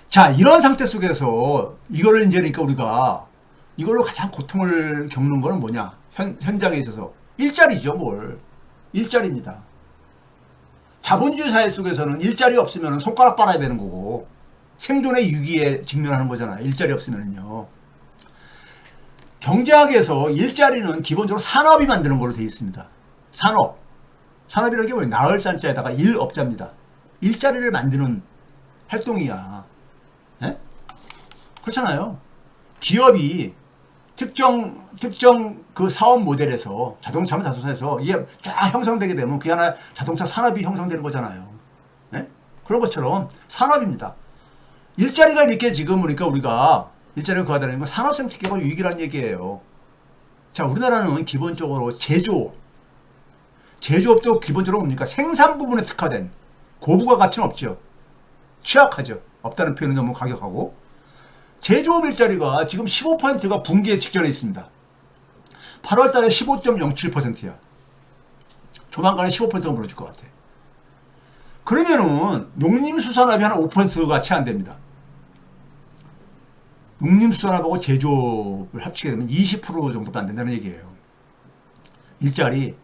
자, 이런 상태 속에서 이거를 이제 그러니까 우리가 이걸로 가장 고통을 겪는 거는 뭐냐? 현장에 있어서 일자리죠, 뭘. 일자리입니다. 자본주의 사회 속에서는 일자리 없으면 손가락 빨아야 되는 거고 생존의 위기에 직면하는 거잖아요. 일자리 없으면요. 경제학에서 일자리는 기본적으로 산업이 만드는 걸로 되어 있습니다. 산업. 산업이라는 게 뭐예요? 나을 산자에다가 일업자입니다. 일자리를 만드는 활동이야. 예? 그렇잖아요. 기업이 특정 그 사업 모델에서 자동차에서 이게 쫙 형성되게 되면 그게 하나 자동차 산업이 형성되는 거잖아요. 예? 그런 것처럼 산업입니다. 일자리가 이렇게 지금 그러니까 우리가 일자리가 구하다는 건 산업 생태계가 유익이라는 얘기예요. 자, 우리나라는 기본적으로 제조업도 기본적으로 뭡니까? 생산 부분에 특화된 고부가 가치는 없죠. 취약하죠. 없다는 표현은 너무 가격하고. 제조업 일자리가 지금 15%가 붕괴 직전에 있습니다. 8월 달에 15.07%야. 조만간에 15%가 무너질 것 같아. 그러면은 농림수산업이 한 5%가 채 안 됩니다. 농림수산업하고 제조업을 합치게 되면 20% 정도도 안 된다는 얘기예요. 일자리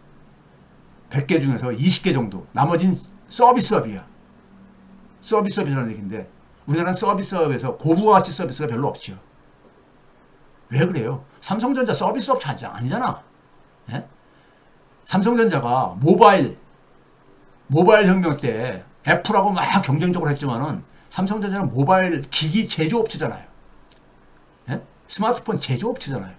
100개 중에서 20개 정도. 나머지는 서비스업이야. 서비스업이라는 얘기인데 우리나라는 서비스업에서 고부가가치 서비스가 별로 없죠. 왜 그래요? 삼성전자 서비스업 아니잖아. 예? 삼성전자가 모바일 혁명 때 애플하고 막 경쟁적으로 했지만은 삼성전자는 모바일 기기 제조업체잖아요. 예? 스마트폰 제조업체잖아요.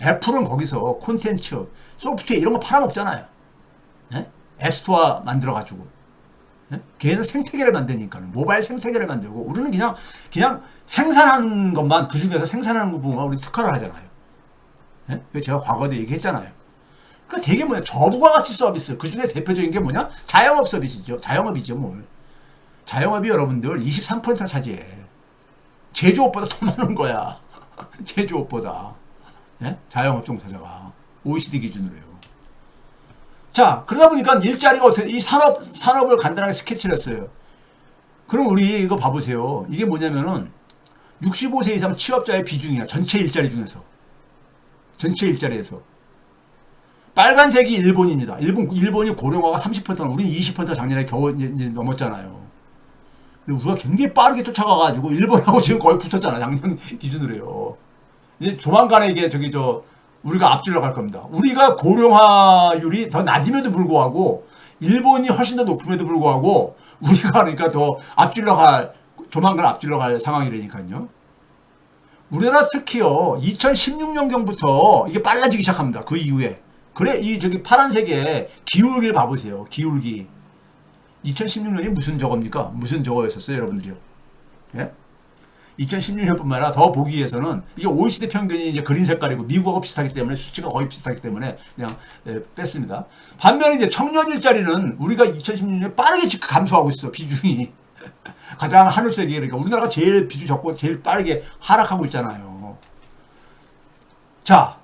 애플은 거기서 콘텐츠, 소프트웨어 이런 거 팔아먹잖아요. 예? 앱스토어 만들어가지고. 예? 걔는 생태계를 만드니까는 모바일 생태계를 만들고 우리는 그냥 생산하는 것만 그 중에서 생산하는 부분만 우리 특화를 하잖아요. 예? 제가 과거에도 얘기했잖아요. 그 되게 뭐냐 저부가가치 서비스 그 중에 대표적인 게 뭐냐 자영업 서비스죠. 자영업이죠 뭘. 자영업이 여러분들 23%나 차지해. 제조업보다 더 많은 거야. 제조업보다. 예? 자영업 종사자가 OECD 기준으로요. 자, 그러다 보니까 일자리가 어떻게, 이 산업을 간단하게 스케치를 했어요. 그럼 우리 이거 봐보세요. 이게 뭐냐면은 65세 이상 취업자의 비중이야. 전체 일자리 중에서. 전체 일자리에서. 빨간색이 일본입니다. 일본이 고령화가 30%나, 우리는 20%가 작년에 겨우 이제 넘었잖아요. 근데 우리가 굉장히 빠르게 쫓아가가지고 일본하고 지금 거의 붙었잖아. 작년 기준으로요. 이제 조만간에 이게 우리가 앞질러 갈 겁니다. 우리가 고령화율이 더 낮음에도 불구하고 일본이 훨씬 더 높음에도 불구하고 우리가 그러니까 더 조만간 앞질러 갈 상황이라니까요. 우리나라 특히요 2016년경부터 이게 빨라지기 시작합니다. 그 이후에 그래 이 파란색의 기울기를 봐보세요. 기울기 2016년이 무슨 저겁니까? 무슨 저거였었어요 여러분들이요? 예? 2016년뿐만 아니라 더 보기 위해서는 이게 OECD 평균이 이제 그린 색깔이고 미국하고 비슷하기 때문에 수치가 거의 비슷하기 때문에 그냥 뺐습니다. 반면에 이제 청년 일자리는 우리가 2016년에 빠르게 감소하고 있어 비중이 가장 하늘색이 그러니까 우리나라가 제일 비중 적고 제일 빠르게 하락하고 있잖아요. 자,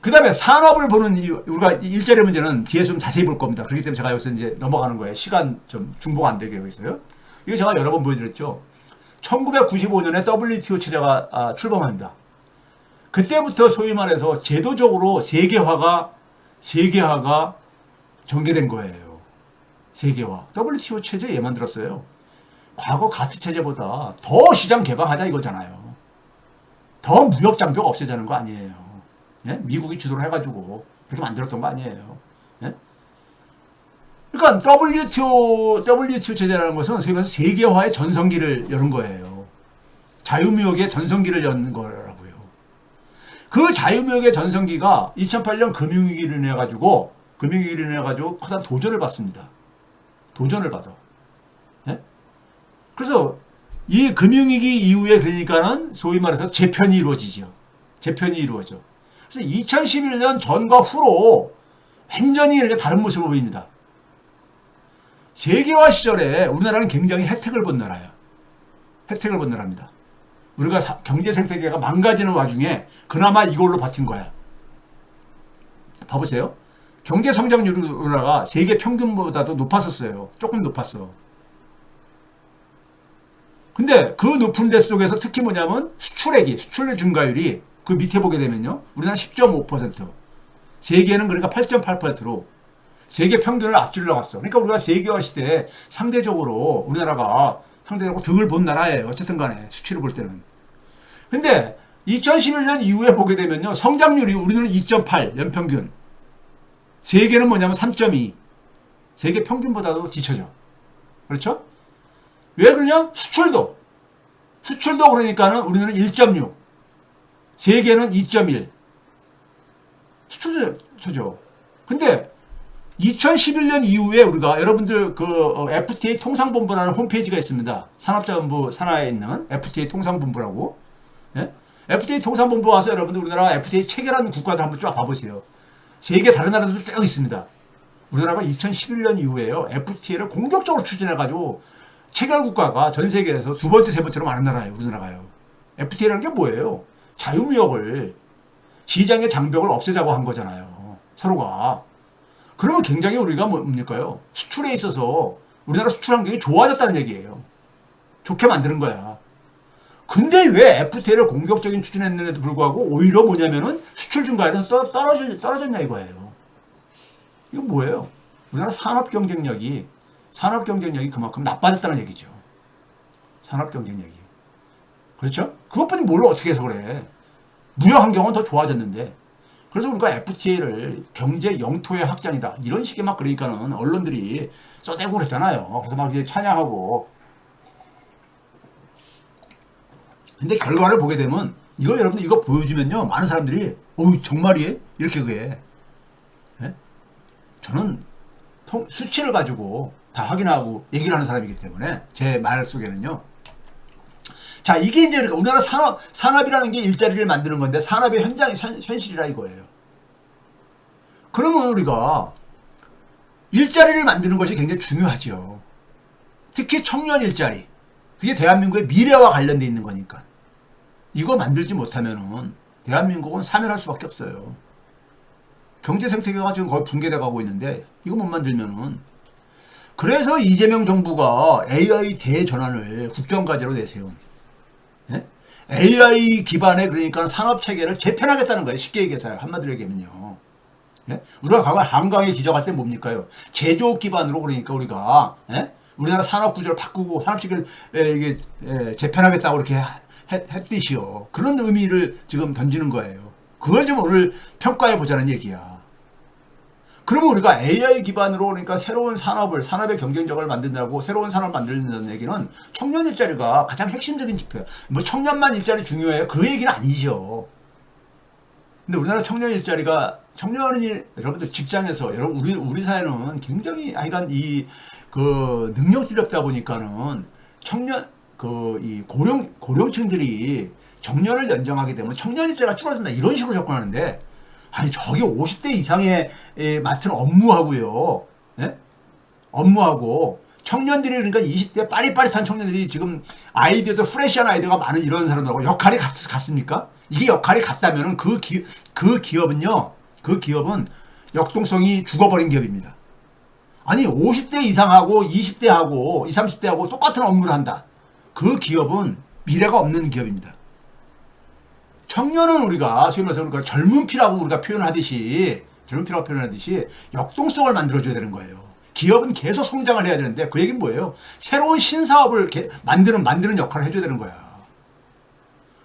그 다음에 산업을 보는 우리가 일자리 문제는 뒤에 좀 자세히 볼 겁니다. 그렇기 때문에 제가 여기서 이제 넘어가는 거예요. 시간 좀 중복 안 되게 여기서요. 이거 제가 여러 번 보여드렸죠. 1995년에 WTO 체제가 출범합니다. 그때부터 소위 말해서 제도적으로 세계화가 전개된 거예요. 세계화. WTO 체제 얘 만들었어요. 과거 가트 체제보다 더 시장 개방하자 이거잖아요. 더 무역 장벽 없애자는 거 아니에요. 예? 미국이 주도를 해가지고 그렇게 만들었던 거 아니에요. 예? 그러니까 WTO 체제라는 것은 소위 말해서 세계화의 전성기를 여는 거예요. 자유무역의 전성기를 여는 거라고요. 그 자유무역의 전성기가 2008년 금융위기를 인해 가지고 커다란 도전을 받습니다. 도전을 받아. 예? 그래서 이 금융위기 이후에 그러니까는 소위 말해서 재편이 이루어지죠. 재편이 이루어져. 그래서 2011년 전과 후로 완전히 이렇게 다른 모습을 보입니다. 세계화 시절에 우리나라는 굉장히 혜택을 본 나라야. 혜택을 본 나라입니다. 우리가 경제 생태계가 망가지는 와중에 그나마 이걸로 버틴 거야. 봐보세요. 경제 성장률이 우리나라가 세계 평균보다도 높았었어요. 조금 높았어. 근데 그 높은 데 속에서 특히 뭐냐면 수출액이, 수출 증가율이 그 밑에 보게 되면요. 우리나라 10.5%, 세계는 그러니까 8.8%로 세계 평균을 앞질러 갔어. 그러니까 우리가 세계화 시대에 상대적으로 우리나라가 상대적으로 득을 본 나라예요. 어쨌든 간에 수치를 볼 때는. 근데 2011년 이후에 보게 되면요. 성장률이 우리는 2.8 연평균. 세계는 뭐냐면 3.2. 세계 평균보다도 뒤처져. 그렇죠? 왜 그러냐? 수출도 그러니까는 우리는 1.6. 세계는 2.1. 수출도 쳐져. 근데 2011년 이후에 우리가 여러분들 그 FTA 통상본부라는 홈페이지가 있습니다. 산업자본부 산하에 있는 FTA 통상본부라고. 예? FTA 통상본부 와서 여러분들 우리나라 FTA 체결하는 국가들 한번 쫙 봐보세요. 세계 다른 나라들도 쭉 있습니다. 우리나라가 2011년 이후에요. FTA를 공격적으로 추진해가지고 체결 국가가 전 세계에서 두 번째, 세 번째로 많은 나라예요. 우리나라가요. FTA라는 게 뭐예요? 자유무역을, 시장의 장벽을 없애자고 한 거잖아요. 서로가. 그러면 굉장히 우리가 뭡니까요? 수출에 있어서 우리나라 수출 환경이 좋아졌다는 얘기예요. 좋게 만드는 거야. 근데 왜 FTA를 공격적인 추진했는데도 불구하고 오히려 뭐냐면은 수출 증가율은 떨어졌냐 이거예요. 이거 뭐예요? 우리나라 산업 경쟁력이 그만큼 나빠졌다는 얘기죠. 산업 경쟁력이. 그렇죠? 그것뿐이 뭘 어떻게 해서 그래. 무역 환경은 더 좋아졌는데. 그래서 우리가 FTA를 경제 영토의 확장이다. 이런 식의 막 그러니까는 언론들이 써대고 그랬잖아요. 그래서 막 이제 찬양하고. 근데 결과를 보게 되면 이거 여러분들 이거 보여주면요. 많은 사람들이 어우 정말이에요? 이렇게 그게. 예? 저는 수치를 가지고 다 확인하고 얘기를 하는 사람이기 때문에 제 말 속에는요. 자, 이게 이제 우리나라 산업이라는 게 일자리를 만드는 건데 산업의 현실이라 이거예요. 그러면 우리가 일자리를 만드는 것이 굉장히 중요하죠. 특히 청년 일자리. 그게 대한민국의 미래와 관련돼 있는 거니까. 이거 만들지 못하면은 대한민국은 사멸할 수밖에 없어요. 경제 생태계가 지금 거의 붕괴돼 가고 있는데 이거 못 만들면은. 그래서 이재명 정부가 AI 대전환을 국정과제로 내세운. 예? AI 기반의 그러니까 산업 체계를 재편하겠다는 거예요. 쉽게 얘기해서요. 한마디로 얘기하면요. 예? 우리가 과거 한강에 기적할 때 뭡니까요? 제조업 기반으로 그러니까 우리가 예? 우리나라 산업 구조를 바꾸고 산업 체계를 이게 재편하겠다고 이렇게 했듯이요. 그런 의미를 지금 던지는 거예요. 그걸 좀 오늘 평가해 보자는 얘기야. 그러면 우리가 AI 기반으로 그러니까 새로운 산업의 경쟁력을 만든다고 새로운 산업을 만든다는 얘기는 청년 일자리가 가장 핵심적인 지표야. 뭐 청년만 일자리 중요해요? 그 얘기는 아니죠. 근데 우리나라 청년 일자리가 청년이 여러분들 직장에서 여러분 우리 사회는 굉장히 하여간 그 능력들이 없다 보니까는 청년 이 고령층들이 정년을 연장하게 되면 청년 일자리가 줄어든다 이런 식으로 접근하는데 아니 저게 50대 이상의 맡은 업무하고요. 예? 업무하고 청년들이 그러니까 20대 빠릿빠릿한 청년들이 지금 아이디어도 프레시한 아이디어가 많은 이런 사람들하고 역할이 같습니까? 이게 역할이 같다면은 그 기업은 역동성이 죽어버린 기업입니다. 아니 50대 이상하고 20대하고 20, 30대하고 똑같은 업무를 한다. 그 기업은 미래가 없는 기업입니다. 청년은 우리가 소위 말해서 우리가 젊은 피라고 우리가 표현하듯이 역동성을 만들어줘야 되는 거예요. 기업은 계속 성장을 해야 되는데 그 얘기는 뭐예요? 새로운 신사업을 만드는 역할을 해줘야 되는 거야.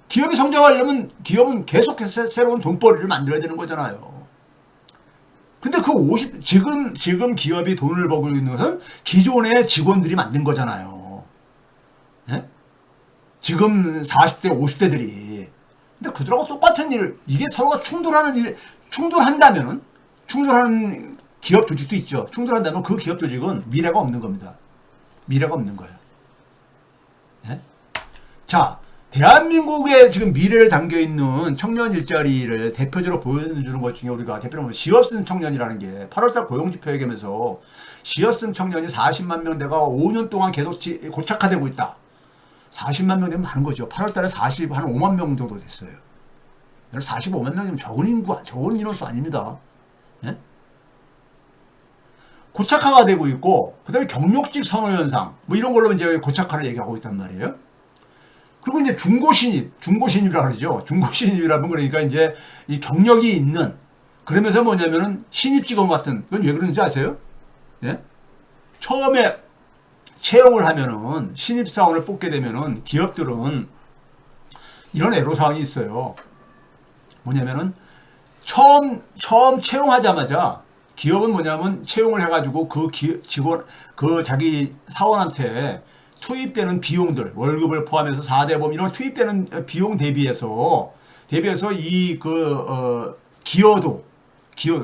기업이 성장하려면 기업은 계속해서 새로운 돈벌이를 만들어야 되는 거잖아요. 근데 지금 기업이 돈을 벌고 있는 것은 기존의 직원들이 만든 거잖아요. 예? 지금 40대, 50대들이. 근데 그들하고 똑같은 이게 서로가 충돌하는 기업 조직도 있죠. 충돌한다면 그 기업 조직은 미래가 없는 겁니다. 미래가 없는 거예요. 예? 자, 대한민국의 지금 미래를 담겨있는 청년 일자리를 대표적으로 보여주는 것 중에 우리가 대표적으로 시어쓴 청년이라는 게 8월달 고용지표 얘기하면서 시어쓴 청년이 40만 명대가 5년 동안 계속 고착화되고 있다. 40만 명 되면 많은 거죠. 8월달에 한 5만 명 정도 됐어요. 45만 명이면 적은 인원수 아닙니다. 예? 고착화가 되고 있고, 그 다음에 경력직 선호 현상, 뭐 이런 걸로 이제 고착화를 얘기하고 있단 말이에요. 그리고 이제 중고신입이라고 그러죠. 중고신입이라면 그러니까 이제 이 경력이 있는, 그러면서 뭐냐면은 신입 직원 같은, 그건 왜 그런지 아세요? 예? 처음에 채용을 하면은, 신입사원을 뽑게 되면은 기업들은 이런 애로사항이 있어요. 뭐냐면은 처음 채용하자마자 기업은 뭐냐면 채용을 해가지고 그 직원, 그 자기 사원한테 투입되는 비용들, 월급을 포함해서 4대 보험 이런 투입되는 비용 대비해서 기여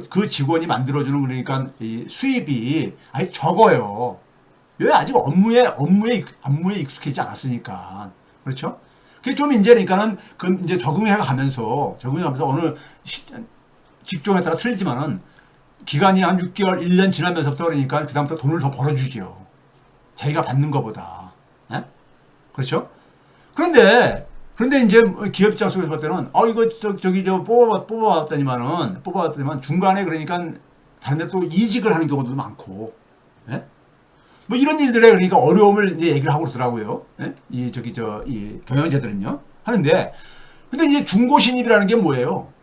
그 직원이 만들어주는 그러니까 이 수입이 아주 적어요. 왜? 아직 업무에 익숙해지지 않았으니까. 그렇죠? 그게 좀 이제 그러니까는 그 이제 적응해가면서 어느 직종에 따라 틀리지만은 기간이 한 6개월, 1년 지나면서부터 그러니까 그다음부터 돈을 더 벌어주지요. 자기가 받는 것보다. 예? 그렇죠? 그런데 이제 기업 입장 속에서 볼 때는 이거 뽑아봤더니만 중간에 그러니까 다른 데 또 이직을 하는 경우도 많고. 예? 뭐 이런 일들에 그러니까 어려움을 이제 얘기를 하고 그러더라고요. 예? 이 경영자들은요. 하는데 근데 이제 중고신입이라는 게 뭐예요?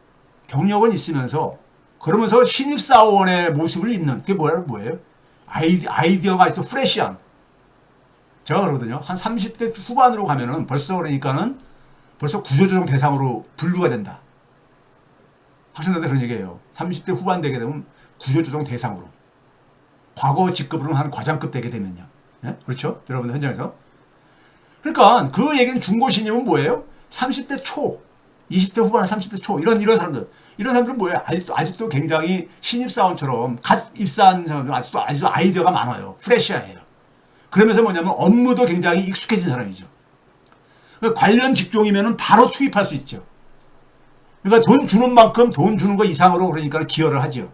경력은 있으면서 그러면서 신입사원의 모습을 잇는 그게 뭐예요? 아이디어가 아직도 프레시한. 제가 그러거든요. 한 30대 후반으로 가면은 벌써 구조조정 대상으로 분류가 된다. 학생들한테 그런 얘기예요. 30대 후반 되게 되면 구조조정 대상으로. 과거 직급으로는 한 과장급 되게 되면요. 예? 그렇죠? 여러분들 현장에서. 그러니까 그 얘기는 중고신입은 뭐예요? 30대 초, 20대 후반, 30대 초 이런 사람들. 이런 사람들은 뭐예요? 아직도 굉장히 신입사원처럼 갓 입사한 사람들 아직도 아이디어가 많아요. 프레시해요. 그러면서 뭐냐면 업무도 굉장히 익숙해진 사람이죠. 그러니까 관련 직종이면은 바로 투입할 수 있죠. 그러니까 돈 주는 만큼 돈 주는 거 이상으로 그러니까 기여를 하죠.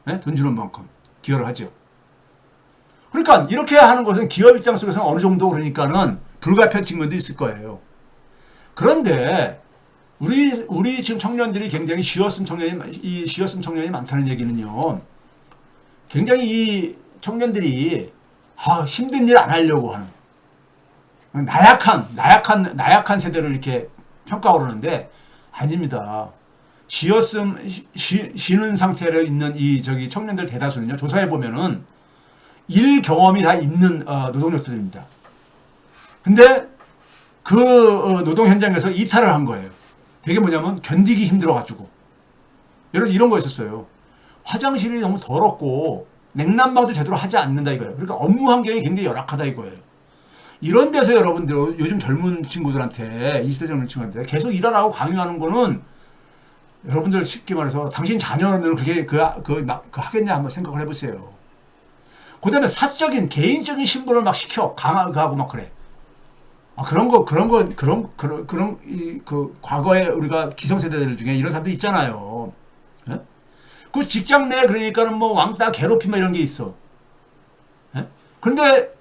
네? 돈 주는 만큼 기여를 하죠. 그러니까 이렇게 하는 것은 기업 입장 속에서는 어느 정도 그러니까는 불가피한 측면도 있을 거예요. 그런데 우리 지금 청년들이 굉장히 쉬었음 청년이 많다는 얘기는요. 굉장히 이 청년들이 힘든 일 안 하려고 하는 나약한 세대를 이렇게 평가하고 그러는데 아닙니다. 쉬는 상태로 있는 청년들 대다수는요. 조사해 보면은 일 경험이 다 있는 노동력들입니다. 근데 그 노동 현장에서 이탈을 한 거예요. 되게 뭐냐면 견디기 힘들어가지고. 예를 들어 이런 거 있었어요. 화장실이 너무 더럽고 냉난방도 제대로 하지 않는다 이거예요. 그러니까 업무 환경이 굉장히 열악하다 이거예요. 이런 데서 여러분들 요즘 젊은 친구들한테 20대 젊은 친구한테 계속 일하라고 강요하는 거는 여러분들 쉽게 말해서 당신 자녀는 그게 그 하겠냐 한번 생각을 해보세요. 그 다음에 개인적인 신분을 막 시켜 강하고 막 그래. 과거에 우리가 기성세대들 중에 이런 사람들 있잖아요. 예? 그 직장 내에 그러니까는 뭐 왕따 괴롭힘 이런 게 있어. 예? 근데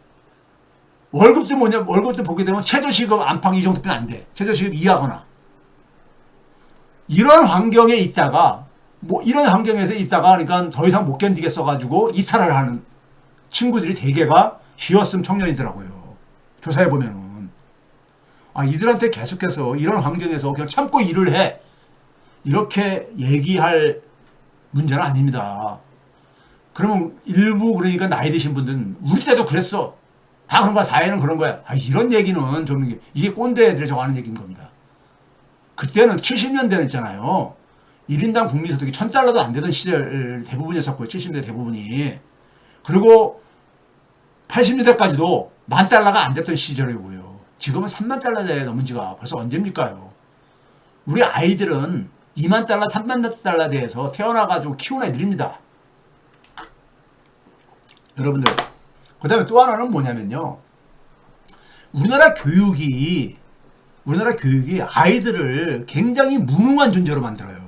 월급도 보게 되면 최저시급 안팎 이 정도면 안 돼. 최저시급 이하거나. 이런 환경에서 있다가 그러니까 더 이상 못 견디겠어가지고 이탈을 하는 친구들이 대개가 쉬었음 청년이더라고요. 조사해보면은. 이들한테 계속해서 이런 환경에서 그냥 참고 일을 해. 이렇게 얘기할 문제는 아닙니다. 그러면 일부 그러니까 나이 드신 분들은 우리 때도 그랬어. 다 그런 거야. 사회는 그런 거야. 이런 얘기는 좀 이게 꼰대 애들이 정하는 얘기인 겁니다. 그때는 70년대는 있잖아요. 1인당 국민소득이 $1,000도 안 되던 시절 대부분이었었고요. 70년대 대부분이. 그리고 80년대까지도 $10,000가 안 됐던 시절이고요. 지금은 $30,000대 넘은 지가 벌써 언제입니까요? 우리 아이들은 $20,000, $30,000 대에서 태어나가지고 키운 애들입니다. 여러분들. 그 다음에 또 하나는 뭐냐면요. 우리나라 교육이 아이들을 굉장히 무능한 존재로 만들어요.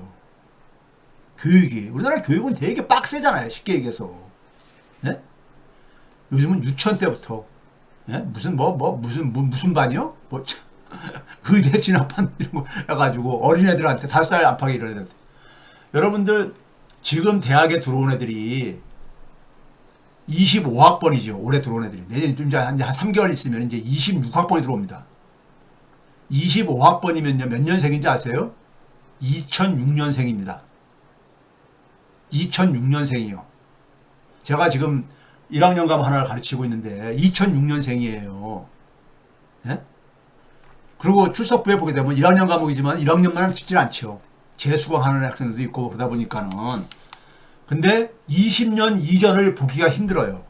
우리나라 교육은 되게 빡세잖아요. 쉽게 얘기해서. 예? 요즘은 유치원 때부터 예? 무슨 반이요? 의대 진학반 이런 거 해가지고 어린애들한테 5살 안팎에 이런 애들. 여러분들 지금 대학에 들어온 애들이 25학번이죠. 올해 들어온 애들이. 내년 좀 이제 한 3개월 있으면 이제 26학번이 들어옵니다. 25학번이면요. 몇 년생인지 아세요? 2006년생입니다. 2006년생이요. 제가 지금 1학년 과목 하나를 가르치고 있는데 2006년생이에요. 예? 그리고 출석부에 보게 되면 1학년 과목이지만 1학년만 듣질 않죠. 재수강하는 학생들도 있고 그러다 보니까는. 근데 20년 이전을 보기가 힘들어요.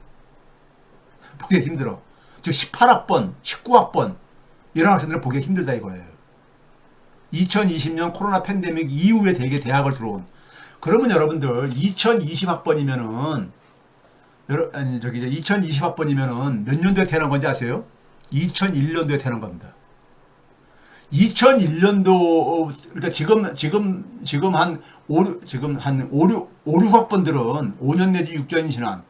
보기가 힘들어. 즉 18학번, 19학번 이런 학생들을 보기가 힘들다 이거예요. 2020년 코로나 팬데믹 이후에 되게 대학을 들어온. 그러면 여러분들 2020학번이면은 2020학번이면은 몇 년도에 태어난 건지 아세요? 2001년도에 태어난 겁니다. 2001년도 그러니까 지금 한 5, 6학번들은 5년 내지 6년이 지난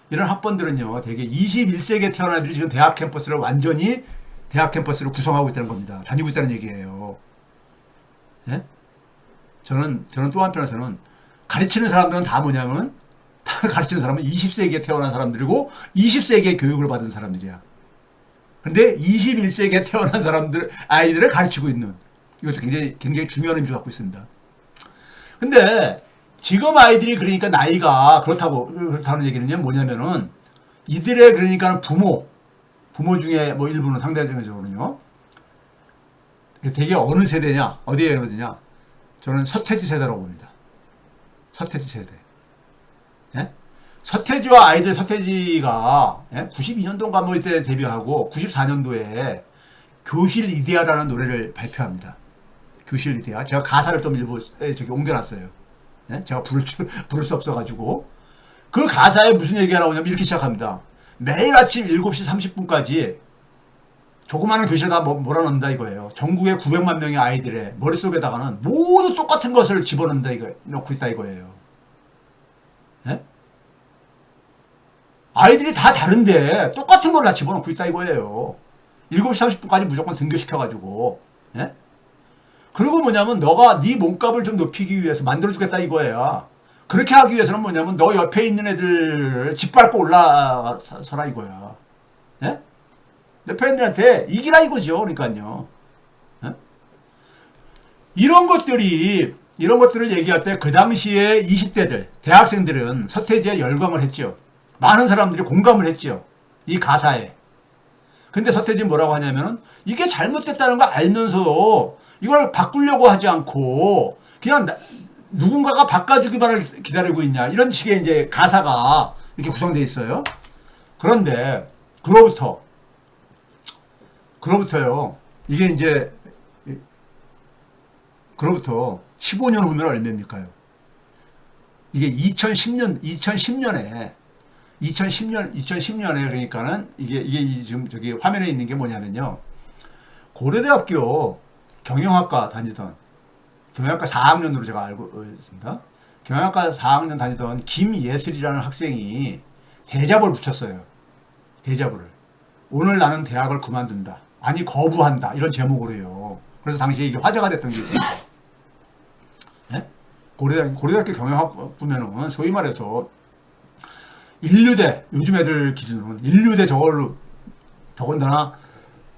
이런 학번들은요. 되게 21세기에 태어난 애들이 지금 대학 캠퍼스를 완전히 대학 캠퍼스를 구성하고 있다는 겁니다. 다니고 있다는 얘기예요. 예? 저는 또 한편에서는 가르치는 사람들은 다 뭐냐면 다 가르치는 사람은 20세기에 태어난 사람들이고 20세기에 교육을 받은 사람들이야. 근데 21세기에 태어난 아이들을 가르치고 있는 이것도 굉장히 중요한 의미를 갖고 있습니다. 근데 지금 아이들이 그러니까 나이가 그렇다는 얘기는 뭐냐면은 이들의 그러니까 부모 중에 뭐 일부는 상대적으로는요. 되게 어느 세대냐, 어디에 어디냐. 저는 서태지 세대라고 봅니다. 서태지 세대. 예? 서태지와 아이들 서태지가 92년도인가 뭐 이때 데뷔하고 94년도에 교실 이데아라는 노래를 발표합니다. 교실 이데아. 제가 가사를 좀 일부 옮겨놨어요. 예? 제가 부를 수 없어가지고. 그 가사에 무슨 얘기가 나오냐면 이렇게 시작합니다. 매일 아침 7시 30분까지 조그마한 교실에다 몰아넣는다 이거예요. 전국의 900만 명의 아이들의 머릿속에다가는 모두 똑같은 것을 집어넣는다 넣고 있다 이거예요. 예? 아이들이 다 다른데 똑같은 걸 다 집어넣고 있다 이거예요. 7시 30분까지 무조건 등교시켜가지고. 예? 그리고 뭐냐면 너가 네 몸값을 좀 높이기 위해서 만들어주겠다 이거야. 그렇게 하기 위해서는 뭐냐면 너 옆에 있는 애들을 짓밟고 올라서라 이거야. 예? 내 팬들한테 이기라 이거죠. 그러니까요. 예? 이런 것들을 얘기할 때 그 당시에 20대들, 대학생들은 서태지에 열광을 했죠. 많은 사람들이 공감을 했죠. 이 가사에. 근데 서태지는 뭐라고 하냐면은 이게 잘못됐다는 걸 알면서 이걸 바꾸려고 하지 않고 그냥 누군가가 바꿔주기만을 기다리고 있냐. 이런 식의 이제 가사가 이렇게 구성되어 있어요. 그런데 그로부터요. 이게 이제 그로부터 15년 후면 얼마입니까요? 이게 2010년에 그러니까는 이게 지금 저기 화면에 있는 게 뭐냐면요. 고려대학교 경영학과 4학년으로 제가 알고 있습니다. 경영학과 4학년 다니던 김예슬이라는 학생이 대자보를 붙였어요. 대자보를. 오늘 나는 대학을 그만둔다. 아니 거부한다. 이런 제목으로요. 그래서 당시에 이게 화제가 됐던 게 있습니다. 네? 고려대학교 경영학 보면은 소위 말해서 인류대, 요즘 애들 기준으로는 인류대 저걸로 더군다나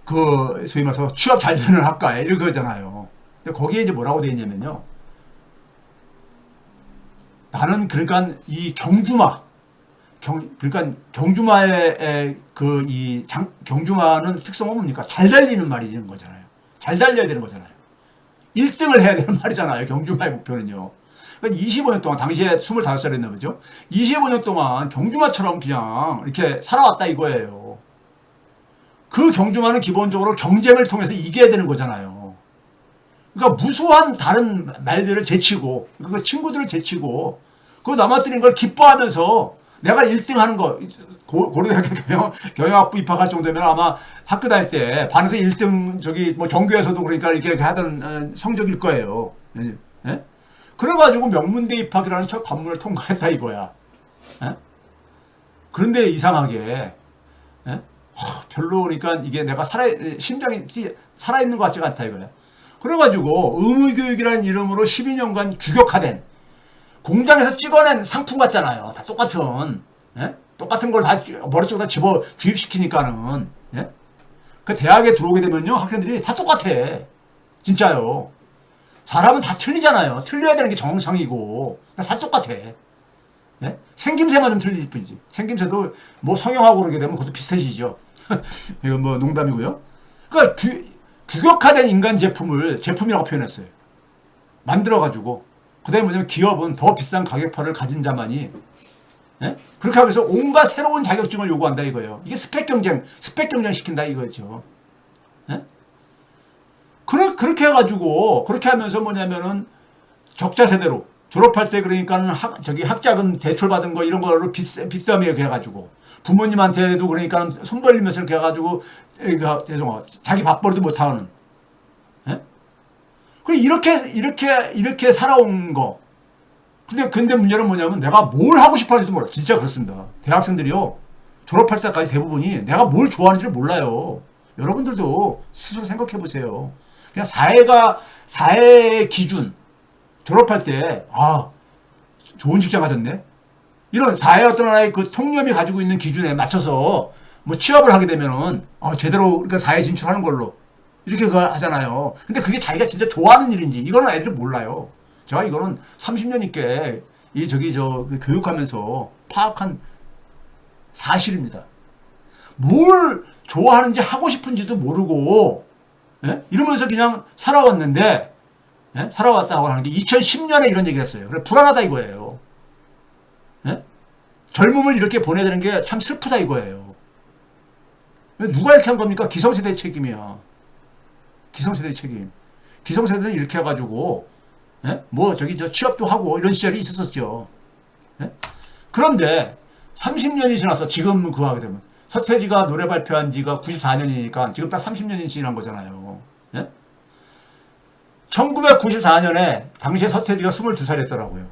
그 소위 말해서 취업 잘 되는 학과에 이런 거잖아요. 근데 거기에 이제 뭐라고 되어 있냐면요. 나는 그러니까 이 그러니까 경주마의 경주마는 특성은 뭡니까? 잘 달리는 말이 되는 거잖아요. 잘 달려야 되는 거잖아요. 1등을 해야 되는 말이잖아요. 경주마의 목표는요. 그러니까 25년 동안, 당시에 25살이었나 보죠. 25년 동안 경주마처럼 그냥 이렇게 살아왔다 이거예요. 그 경주마는 기본적으로 경쟁을 통해서 이겨야 되는 거잖아요. 그러니까 무수한 다른 말들을 제치고, 그 친구들을 제치고, 그 넘어뜨린 걸 기뻐하면서 내가 1등 하는 거, 고려대학교 경영학부 입학할 정도면 아마 학교 다닐 때 반에서 1등 뭐 전교에서도 그러니까 이렇게 하던 성적일 거예요. 예? 그래가지고 명문대 입학이라는 첫 관문을 통과했다 이거야. 예? 그런데 이상하게, 예? 별로 그러니까 이게 내가 심장이 살아있는 것 같지가 않다 이거야. 그래가지고 의무교육이라는 이름으로 12년간 규격화된 공장에서 찍어낸 상품 같잖아요. 다 똑같은, 예? 똑같은 걸 다 머릿속에다 집어 주입시키니까는, 예? 그 대학에 들어오게 되면요, 학생들이 다 똑같아. 진짜요. 사람은 다 틀리잖아요. 틀려야 되는 게 정상이고. 다 똑같아. 예? 생김새만 좀 틀릴 뿐이지. 생김새도 뭐 성형하고 그러게 되면 그것도 비슷해지죠. 이건 뭐 농담이고요. 그러니까 규격화된 인간 제품이라고 표현했어요. 만들어가지고. 그 다음에 뭐냐면 기업은 더 비싼 가격표를 가진 자만이, 예? 그렇게 하기 위해서 온갖 새로운 자격증을 요구한다 이거예요. 이게 스펙 경쟁 시킨다 이거죠. 예? 그렇게 해가지고, 그렇게 하면서 뭐냐면은 적자 세대로 졸업할 때 그러니까는 학자금 대출받은 거 이런 거로 빚싸움이에요. 그래가지고. 부모님한테도 그러니까 손 벌리면서 이렇게 해가지고, 자기 밥벌이도 못하는. 예? 이렇게 살아온 거. 근데 문제는 뭐냐면 내가 뭘 하고 싶어 하는지도 몰라. 진짜 그렇습니다. 대학생들이요. 졸업할 때까지 대부분이 내가 뭘 좋아하는지를 몰라요. 여러분들도 스스로 생각해 보세요. 그냥 사회의 기준. 졸업할 때, 좋은 직장 가졌네? 이런 사회 어떤 하나의 그 통념이 가지고 있는 기준에 맞춰서 뭐 취업을 하게 되면은, 제대로 그러니까 사회 진출하는 걸로. 이렇게 하잖아요. 근데 그게 자기가 진짜 좋아하는 일인지, 이거는 애들이 몰라요. 제가 이거는 30년 있게 교육하면서 파악한 사실입니다. 뭘 좋아하는지 하고 싶은지도 모르고, 예? 이러면서 그냥 살아왔는데, 예? 살아왔다고 하는 게 2010년에 이런 얘기를 했어요. 그래, 불안하다 이거예요. 예? 젊음을 이렇게 보내야 되는 게 참 슬프다 이거예요. 누가 이렇게 한 겁니까? 기성세대의 책임이야. 기성세대의 책임. 기성세대는 이렇게 해가지고, 예? 취업도 하고 이런 시절이 있었었죠. 예? 그런데 30년이 지나서 지금 그거 하게 되면 서태지가 노래 발표한 지가 94년이니까 지금 딱 30년이 지난 거잖아요. 예? 1994년에 당시에 서태지가 22살이었더라고요.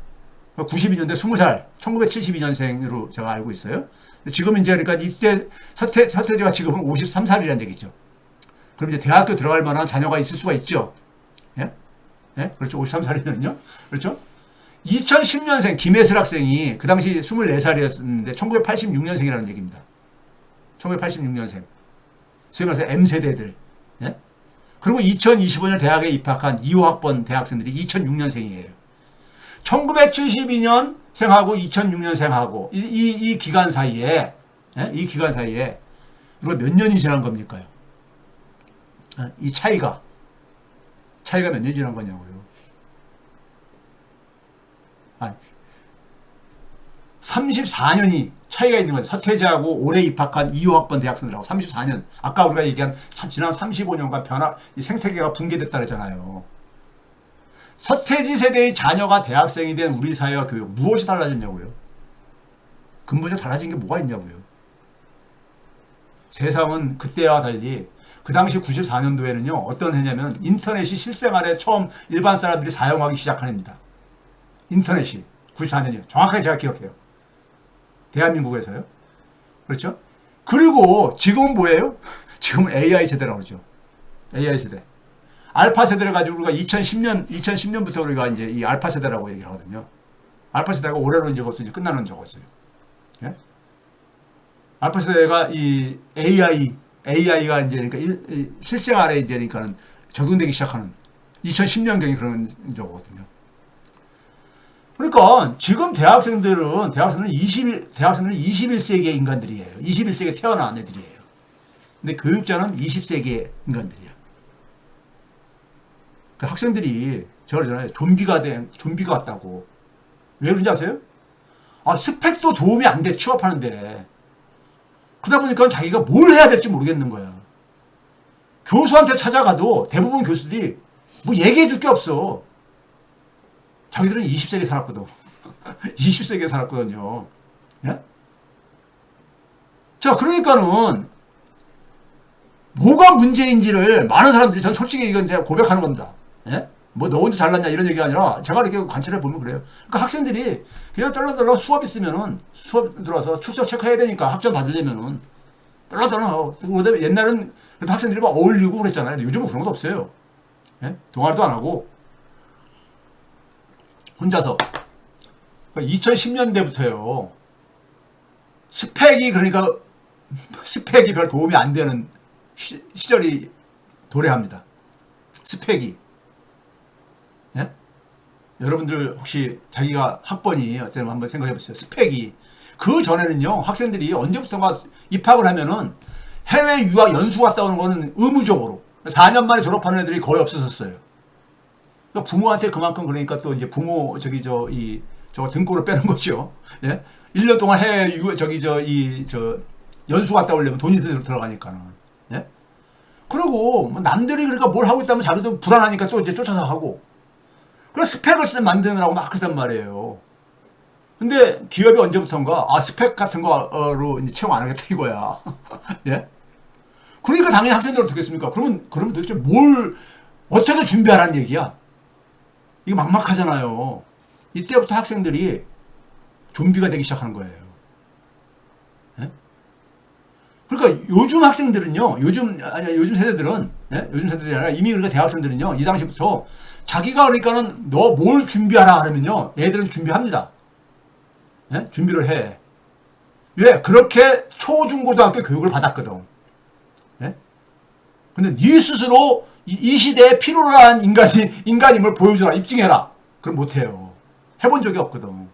92년대 20살, 1972년생으로 제가 알고 있어요. 지금 이제 그러니까 이때 서태지가 지금은 53살이라는 얘기죠. 그럼 이제 대학교 들어갈 만한 자녀가 있을 수가 있죠. 예? 예? 그렇죠. 53살이면요. 그렇죠. 2010년생 김혜슬 학생이 그 당시 24살이었는데 1986년생이라는 얘기입니다. 1986년생. 소위 말해서 M세대들. 예? 그리고 2025년 대학에 입학한 2호학번 대학생들이 2006년생이에요. 1972년생하고 2006년생하고 이 기간 사이에, 예? 이 기간 사이에 이거 몇 년이 지난 겁니까? 이 차이가 몇 년 지난 거냐고요. 34년이 차이가 있는 거죠. 서태지하고 올해 입학한 2호학번 대학생들하고 34년. 아까 우리가 얘기한 지난 35년간 이 생태계가 붕괴됐다 그랬잖아요. 서태지 세대의 자녀가 대학생이 된 우리 사회와 교육, 무엇이 달라졌냐고요. 근본적으로 달라진 게 뭐가 있냐고요. 세상은 그때와 달리 그 당시 94년도에는요, 어떤 해냐면 인터넷이 실생활에 처음 일반 사람들이 사용하기 시작한 해입니다. 인터넷이 94년이요. 정확하게 제가 기억해요. 대한민국에서요. 그렇죠? 그리고 지금은 뭐예요? 지금은 AI 세대라고 그러죠. AI 세대. 알파 세대를 가지고 우리가 2010년부터 우리가 이제 이 알파 세대라고 얘기를 하거든요. 알파 세대가 올해로 이제 그것도 이제 끝나는 저거죠. 예? 알파 세대가 이 AI가 이제 그러니까 실생활에 이제 그러니까는 적용되기 시작하는 2010년경이 그런 저거거든요. 그러니까 지금 대학생들은 21세기의 인간들이에요. 21세기에 태어난 애들이에요. 근데 교육자는 20세기의 인간들이야. 그 학생들이 저를 전에 좀비가 왔다고. 왜 그런지 아세요? 스펙도 도움이 안 돼, 취업하는데. 그러다 보니까 자기가 뭘 해야 될지 모르겠는 거야. 교수한테 찾아가도 대부분 교수들이 뭐 얘기해 줄 게 없어. 자기들은 20세기에 살았거든. 20세기에 살았거든요. 예? 자, 그러니까는 뭐가 문제인지를 많은 사람들이, 전 솔직히 이건 제가 고백하는 겁니다. 예? 뭐 너 혼자 잘났냐 이런 얘기가 아니라 제가 이렇게 관찰해 보면 그래요. 그러니까 학생들이 그냥 떨렁떨렁 수업 있으면은 수업 들어와서 출석 체크해야 되니까 학점 받으려면은 떨렁떨렁 하고, 그다음에 옛날은 학생들이 막 어울리고 그랬잖아요. 근데 요즘은 그런 것도 없어요. 예? 동아리도 안 하고 혼자서. 그러니까 2010년대부터요. 스펙이 별 도움이 안 되는 시절이 도래합니다. 스펙이. 예? 여러분들 혹시 자기가 학번이 어때요? 한번 생각해 보세요. 스펙이. 그 전에는요, 학생들이 언제부턴가 입학을 하면은 해외 유학 연수 갔다 오는 거는 의무적으로 4년 만에 졸업하는 애들이 거의 없었어요. 그러니까 부모한테 그만큼 그러니까 또 이제 부모 저 등골을 빼는 거죠. 예? 1년 동안 해외 연수 갔다 오려면 돈이 들어가니까는. 예? 그리고 뭐 남들이 그러니까 뭘 하고 있다면 자기도 불안하니까 또 이제 쫓아서 하고. 그래서 스펙을 만드느라고 막 그랬단 말이에요. 근데 기업이 언제부턴가 스펙 같은 거로 이제 채용 안 하겠다 이거야. 예? 그러니까 당연히 학생들은 어떻게 했습니까? 그러면 도대체 뭘 어떻게 준비하라는 얘기야? 이게 막막하잖아요. 이때부터 학생들이 좀비가 되기 시작하는 거예요. 예? 그러니까 요즘 학생들은요, 요즘 세대들은, 예? 요즘 세대들이 아니라 이미 그러니까 대학생들은요, 이 당시부터 자기가 그러니까는 너 뭘 준비하라 하면요, 얘들은 준비합니다. 예? 준비를 해. 왜? 그렇게 초중고등학교 교육을 받았거든. 예? 근데 네 스스로 이 시대에 필요로 한 인간임을 보여주라, 입증해라. 그럼 못해요. 해본 적이 없거든.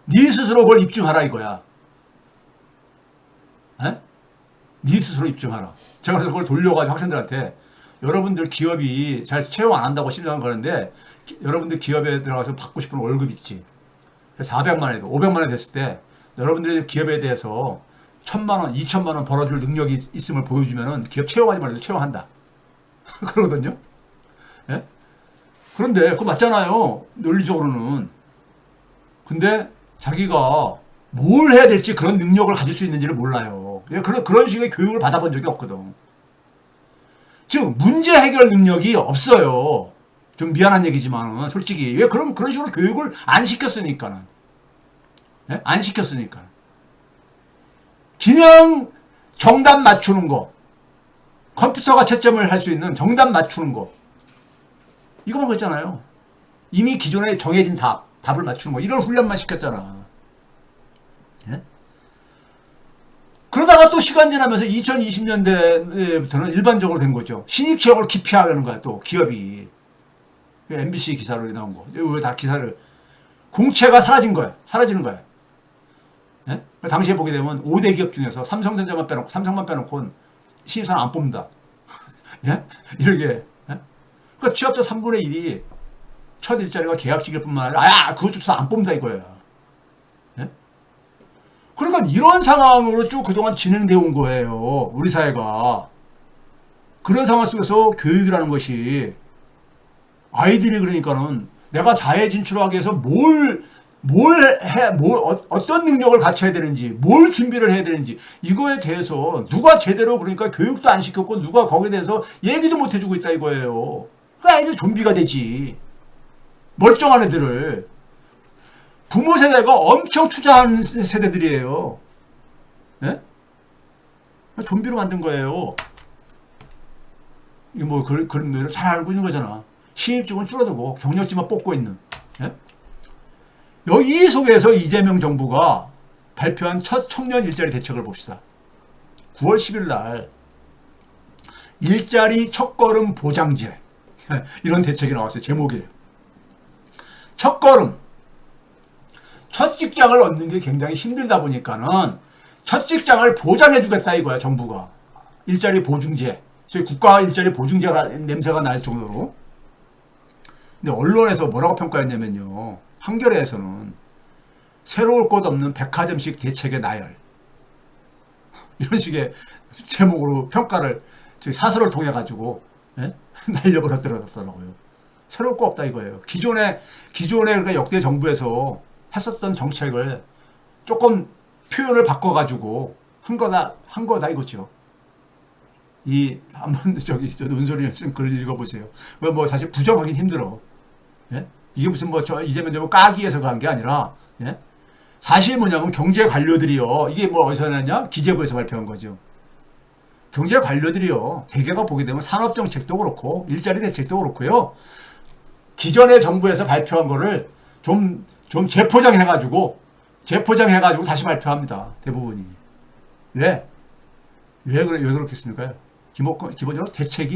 네 스스로 그걸 입증하라 이거야. 예? 네 스스로 입증하라. 제가 그래서 그걸 돌려가지고 학생들한테 여러분들 기업이 잘 채용 안 한다고 심정한 거는데 여러분들 기업에 들어가서 받고 싶은 월급 있지. 400만 원에도 500만 원 됐을 때 여러분들이 기업에 대해서 1000만 원, 2000만 원 벌어줄 능력이 있음을 보여주면은 기업 채용하지 말고 채용한다. 그러거든요. 예? 그런데 그거 맞잖아요. 논리적으로는. 근데 자기가 뭘 해야 될지 그런 능력을 가질 수 있는지를 몰라요. 그런 식의 교육을 받아본 적이 없거든. 즉 문제 해결 능력이 없어요. 좀 미안한 얘기지만 솔직히 왜 그런 식으로 교육을 안 시켰으니까는. 예? 안 시켰으니까. 그냥 정답 맞추는 거, 컴퓨터가 채점을 할 수 있는 정답 맞추는 거, 이거만 그랬잖아요. 이미 기존에 정해진 답을 맞추는 거, 이런 훈련만 시켰잖아. 예? 그러다가 또 시간 지나면서 2020년대부터는 일반적으로 된 거죠. 신입 채용을 기피하려는 거야, 또 기업이. MBC 기사로 나온 거. 왜 다 기사를. 공채가 사라지는 거야. 예? 당시에 보게 되면 5대 기업 중에서 삼성만 빼놓고 신입사원 안 뽑는다. 예? 이렇게. 예? 그러니까 취업자 3분의 1이 첫 일자리가 계약직일 뿐만 아니라, 그것조차 안 뽑는다 이거야. 예? 그러니까 이런 상황으로 쭉 그동안 진행되어 온 거예요. 우리 사회가. 그런 상황 속에서 교육이라는 것이 아이들이 그러니까는 내가 사회 진출하기 위해서 어떤 능력을 갖춰야 되는지, 뭘 준비를 해야 되는지, 이거에 대해서 누가 제대로 그러니까 교육도 안 시켰고, 누가 거기에 대해서 얘기도 못 해주고 있다 이거예요. 그 아이들 좀비가 되지. 멀쩡한 애들을. 부모 세대가 엄청 투자한 세대들이에요. 예? 좀비로 만든 거예요. 이거 뭐, 그런 걸 잘 알고 있는 거잖아. 신입직은 줄어들고, 경력직만 뽑고 있는. 예? 여기 속에서 이재명 정부가 발표한 첫 청년 일자리 대책을 봅시다. 9월 10일 날 일자리 첫걸음 보장제 이런 대책이 나왔어요. 제목이에요. 첫걸음. 첫 직장을 얻는 게 굉장히 힘들다 보니까는 첫 직장을 보장해 주겠다 이거야, 정부가. 일자리 보증제. 소위 국가 일자리 보증제가 냄새가 날 정도로. 근데 언론에서 뭐라고 평가했냐면요. 한겨레에서는 새로울 것 없는 백화점식 대책의 나열. 이런 식의 제목으로 평가를 사설을 통해 가지고 날려버렸더라고요. 새로울 거 없다 이거예요. 기존에 그러니까 역대 정부에서 했었던 정책을 조금 표현을 바꿔가지고 한 거다 이거죠. 한번 논설이 글 읽어보세요. 뭐 사실 부정하긴 힘들어. 예? 이게 무슨 이재명 정부 까기 위해서 간 게 아니라, 예? 사실 뭐냐면 경제 관료들이요. 이게 뭐 어디서 났냐? 기재부에서 발표한 거죠. 경제 관료들이요. 대개가 보게 되면 산업정책도 그렇고 일자리 대책도 그렇고요. 기존의 정부에서 발표한 거를 좀 재포장해가지고 다시 발표합니다. 대부분이. 왜? 왜 그렇겠습니까? 기본적으로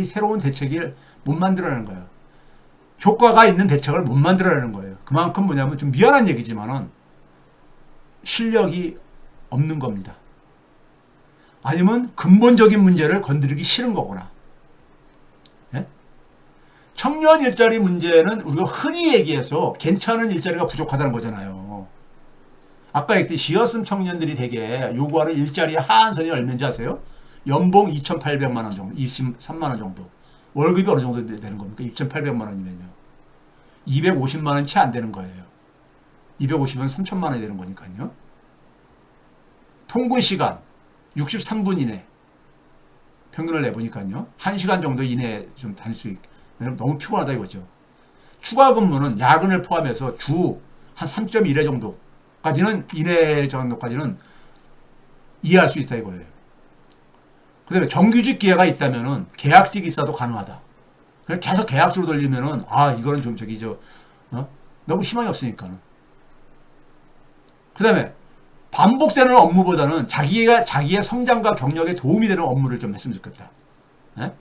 새로운 대책을 못 만들어내는 거예요. 효과가 있는 대책을 못 만들어내는 거예요. 그만큼 뭐냐면 좀 미안한 얘기지만은 실력이 없는 겁니다. 아니면 근본적인 문제를 건드리기 싫은 거구나. 예? 청년 일자리 문제는 우리가 흔히 얘기해서 괜찮은 일자리가 부족하다는 거잖아요. 아까 얘기했듯이 시어슨 청년들이 되게 요구하는 일자리의 하한선이 얼마인지 아세요? 연봉 2,800만 원 정도, 23만 원 정도. 월급이 어느 정도 되는 겁니까? 2,800만 원이면요. 250만 원 채 안 되는 거예요. 250은 3천만 원이 되는 거니까요. 통근 시간 63분 이내 평균을 내보니까요. 1시간 정도 이내에 좀 다닐 수 있게. 왜냐면 너무 피곤하다 이거죠. 추가 근무는 야근을 포함해서 주 한 3.1회 정도까지는 이내 정도까지는 이해할 수 있다 이거예요. 그 다음에 정규직 기회가 있다면은 계약직 입사도 가능하다. 계속 계약직으로 돌리면은 이거는 좀 너무 희망이 없으니까는. 그 다음에 반복되는 업무보다는 자기의 성장과 경력에 도움이 되는 업무를 좀 했으면 좋겠다. 예?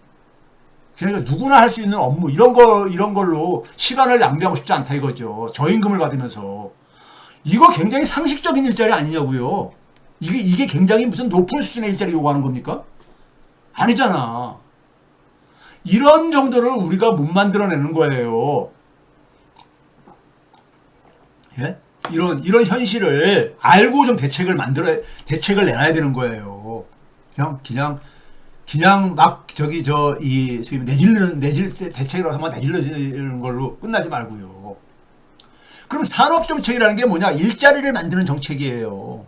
그러니까 누구나 할 수 있는 업무 이런 걸로 시간을 낭비하고 싶지 않다 이거죠. 저임금을 받으면서 이거 굉장히 상식적인 일자리 아니냐고요. 이게 굉장히 무슨 높은 수준의 일자리 요구하는 겁니까? 아니잖아. 이런 정도를 우리가 못 만들어내는 거예요. 예? 이런 현실을 알고 좀 대책을 내놔야 되는 거예요. 그냥 막 대책이라고 하면 내질러지는 걸로 끝나지 말고요. 그럼 산업 정책이라는 게 뭐냐? 일자리를 만드는 정책이에요.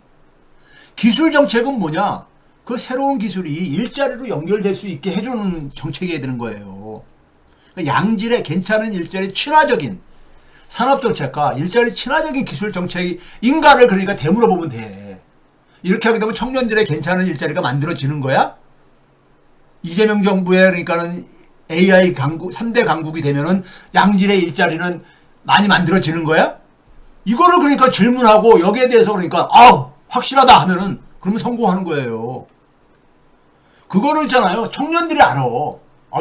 기술 정책은 뭐냐? 그 새로운 기술이 일자리로 연결될 수 있게 해주는 정책이어야 되는 거예요. 그러니까 양질의 괜찮은 일자리 친화적인 산업 정책과 일자리 친화적인 기술 정책인가를 그러니까 되물어 보면 돼. 이렇게 하게 되면 청년들의 괜찮은 일자리가 만들어지는 거야? 이재명 정부의 그러니까는 AI 강국 3대 강국이 되면은 양질의 일자리는 많이 만들어지는 거야? 이거를 그러니까 질문하고 여기에 대해서 그러니까 확실하다 하면은 그러면 성공하는 거예요. 그거는 있잖아요. 청년들이 알아.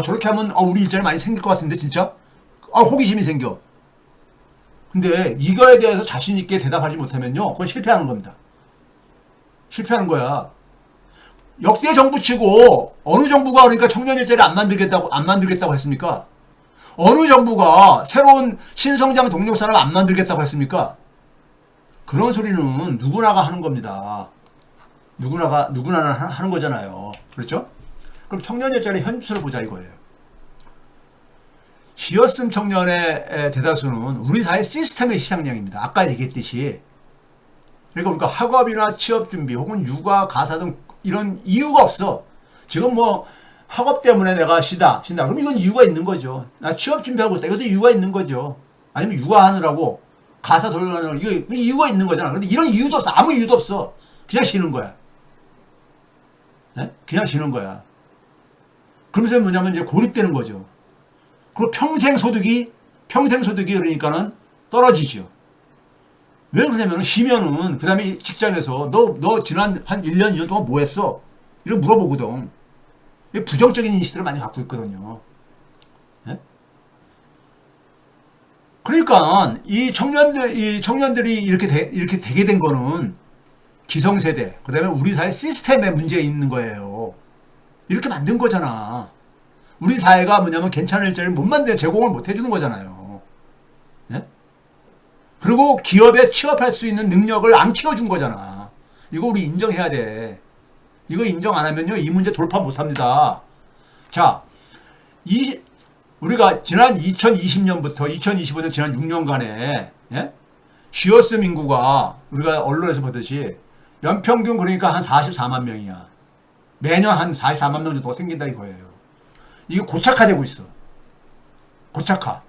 저렇게 하면 우리 일자리 많이 생길 것 같은데 진짜? 호기심이 생겨. 근데 이거에 대해서 자신 있게 대답하지 못하면요. 그건 실패하는 겁니다. 실패하는 거야. 역대 정부 치고 어느 정부가 그러니까 청년 일자리 안 만들겠다고 했습니까? 어느 정부가 새로운 신성장 동력 산업 안 만들겠다고 했습니까? 그런 소리는 누구나가 하는 겁니다. 누구나 하는 거잖아요. 그렇죠? 그럼 청년 일자리 현실을 보자 이거예요. 시어슨 청년의 대다수는 우리 사회 시스템의 시장량입니다. 아까 얘기했듯이. 그러니까 우리가 학업이나 취업 준비 혹은 육아, 가사 등 이런 이유가 없어. 지금 뭐 학업 때문에 내가 쉰다. 그럼 이건 이유가 있는 거죠. 나 취업 준비하고 있다. 이것도 이유가 있는 거죠. 아니면 육아하느라고 가사 돌려가느라고 이거 이유가 있는 거잖아. 근데 이런 이유도 없어. 아무 이유도 없어. 그냥 쉬는 거야. 네? 그냥 쉬는 거야. 그러면서 뭐냐면 이제 고립되는 거죠. 그리고 평생 소득이 그러니까는 떨어지죠. 왜 그러냐면 쉬면은 그 다음에 직장에서 너 지난 한 1년, 2년 동안 뭐 했어? 이런 물어보거든. 부정적인 인식들을 많이 갖고 있거든요. 네? 그러니까 이 청년들이 이렇게 되게 된 거는 기성세대, 그 다음에 우리 사회 시스템에 문제 있는 거예요. 이렇게 만든 거잖아. 우리 사회가 뭐냐면 괜찮은 일자리를 제공을 못 해주는 거잖아요. 네? 그리고 기업에 취업할 수 있는 능력을 안 키워준 거잖아. 이거 우리 인정해야 돼. 이거 인정 안 하면요, 이 문제 돌파 못 합니다. 자, 우리가 지난 2020년부터 2025년 지난 6년간에, 예? 시어슨 인구가 우리가 언론에서 보듯이 연평균 그러니까 한 44만 명이야. 매년 한 44만 명 정도가 생긴다 이거예요. 이게 고착화되고 있어. 고착화.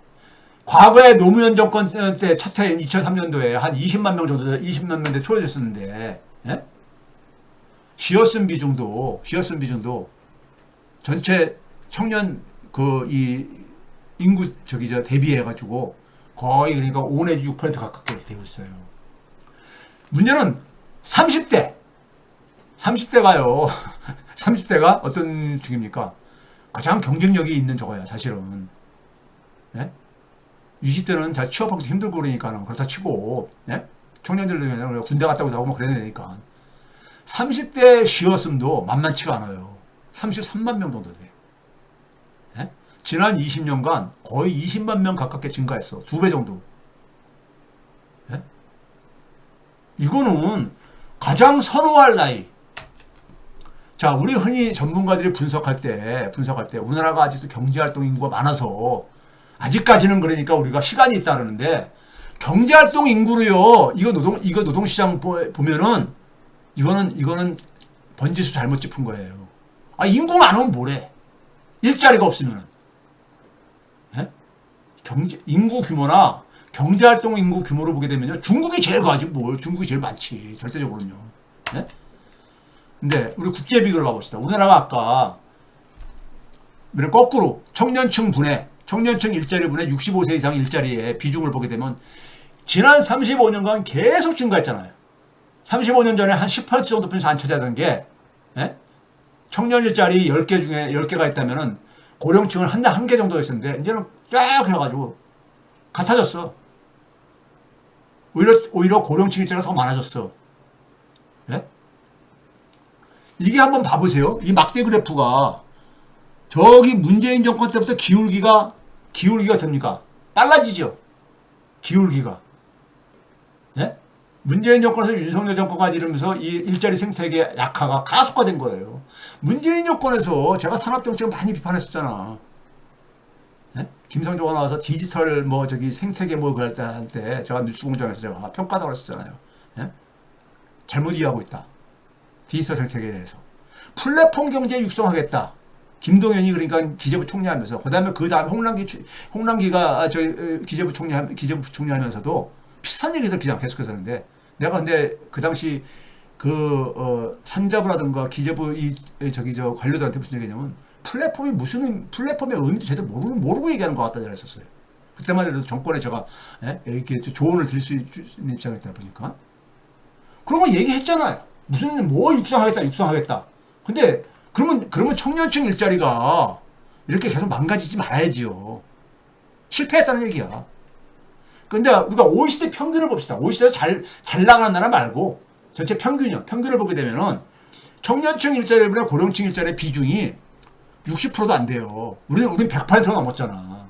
과거에 노무현 정권 때 첫 해인 2003년도에 한 20만 명 정도, 20만 명대 초래됐었는데, 예? 시어슨 비중도 전체 청년 인구 대비해가지고 거의 그러니까 5 내지 6% 가깝게 되고 있어요. 문제는 30대가요. 30대가 어떤 층입니까? 가장 경쟁력이 있는 저거야, 사실은. 예? 20대는 잘 취업하기도 힘들고 그러니까는 그렇다 치고, 예? 청년들도 그냥 군대 갔다 오고 뭐 그래야 되니까. 30대 쉬었음도 만만치가 않아요. 33만 명 정도 돼. 예? 지난 20년간 거의 20만 명 가깝게 증가했어. 2배 정도. 예? 이거는 가장 선호할 나이. 자, 우리 흔히 전문가들이 분석할 때 우리나라가 아직도 경제활동 인구가 많아서 아직까지는 그러니까 우리가 시간이 있다 그러는데 경제활동 인구로요. 이거 노동시장 보면은 이거는 번지수 잘못 짚은 거예요. 아, 인구 많으면 뭐래? 일자리가 없으면은. 예? 인구 규모나 경제활동 인구 규모로 보게 되면요. 중국이 제일 가지 뭘. 중국이 제일 많지. 절대적으로는요. 예? 근데 우리 국제 비교를 봐봅시다. 우리나라가 아까 거꾸로 청년층 일자리 분의 65세 이상 일자리의 비중을 보게 되면 지난 35년간 계속 증가했잖아요. 35년 전에 한 10% 정도 편에서 안 차지하던 게 예? 청년 일자리 10개 중에 10개가 있다면은 고령층은 한 개 정도 있었는데 이제는 쫙 해가지고 같아졌어. 오히려 고령층 일자리가 더 많아졌어. 예? 이게 한번 봐보세요. 이 막대 그래프가 저기 문재인 정권 때부터 기울기가 됩니까? 빨라지죠. 기울기가. 예? 문재인 정권에서 윤석열 정권까지 이러면서 이 일자리 생태계 약화가 가속화된 거예요. 문재인 정권에서 제가 산업정책을 많이 비판했었잖아. 예? 김성조가 나와서 디지털 생태계 할 때 제가 뉴스공장에서 제가 평가다고 했었잖아요. 예? 잘못 이해하고 있다. 디지털 생태계에 대해서. 플랫폼 경제 육성하겠다. 김동연이 그러니까 기재부 총리하면서 그 다음에 홍남기가 기재부 총리하면서도 비슷한 얘기들 그냥 계속해서 하는데 내가 근데 그 당시 산자부라든가 기재부 관료들한테 무슨 얘기냐면 플랫폼의 의미도 제대로 모르고 얘기하는 것 같다 그랬었어요. 그때만 해도 정권에 제가 이렇게 조언을 드릴 수 있는 입장이었다 보니까 그런 거 얘기했잖아요. 육성하겠다. 근데 그러면 청년층 일자리가 이렇게 계속 망가지지 말아야지요. 실패했다는 얘기야. 근데 우리가 OECD 평균을 봅시다. OECD에서 잘 나가는 나라 말고 전체 평균을 보게 되면은 청년층 일자리보다 고령층 일자리의 비중이 60%도 안 돼요. 우리는 100%가 넘었잖아.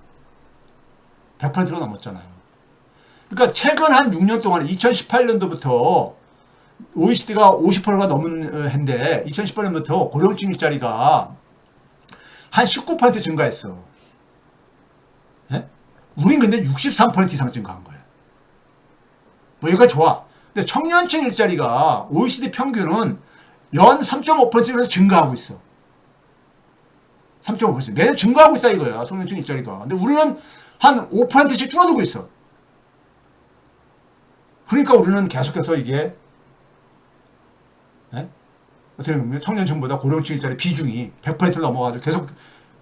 100%가 넘었잖아요. 그러니까 최근 한 6년 동안 2018년도부터 OECD가 50%가 넘은 해인데 2018년부터 고령층 일자리가 한 19% 증가했어. 예? 우린 근데 63% 이상 증가한 거야. 여기가 좋아. 근데 청년층 일자리가 OECD 평균은 연 3.5%에서 증가하고 있어. 3.5%. 매년 증가하고 있다 이거야. 청년층 일자리가. 근데 우리는 한 5%씩 줄어들고 있어. 그러니까 우리는 계속해서 이게 어떻게 보면 청년층보다 고령층 일자리 비중이 100%를 넘어가지고 계속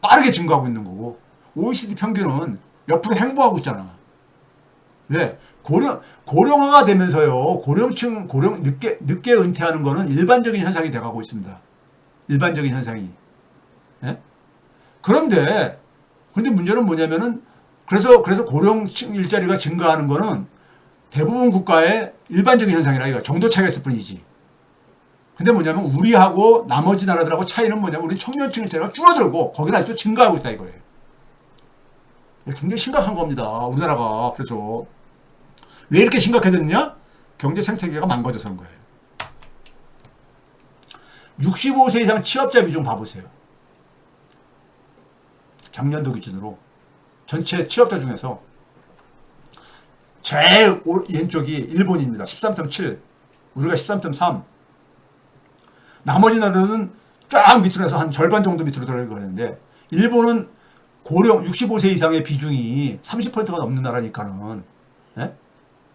빠르게 증가하고 있는 거고 OECD 평균은 옆으로 행보하고 있잖아. 왜? 고령화가 되면서요. 늦게 은퇴하는 거는 일반적인 현상이 돼가고 있습니다. 일반적인 현상이. 예? 그런데 문제는 뭐냐면은 그래서 고령층 일자리가 증가하는 거는 대부분 국가의 일반적인 현상이라 이거 정도 차이가 있을 뿐이지. 근데 뭐냐면 우리하고 나머지 나라들하고 차이는 뭐냐면 우리 청년층 일자리가 줄어들고 거기는 아직도 증가하고 있다 이거예요. 굉장히 심각한 겁니다. 우리나라가. 그래서 왜 이렇게 심각해졌냐? 경제 생태계가 망가져서인 거예요. 65세 이상 취업자 비중 봐보세요. 작년도 기준으로 전체 취업자 중에서 제일 왼쪽이 일본입니다. 13.7, 우리가 13.3. 나머지 나라들은 쫙 밑으로 해서 한 절반 정도 밑으로 들어가는데 일본은 고령 65세 이상의 비중이 30%가 넘는 나라니까는 예?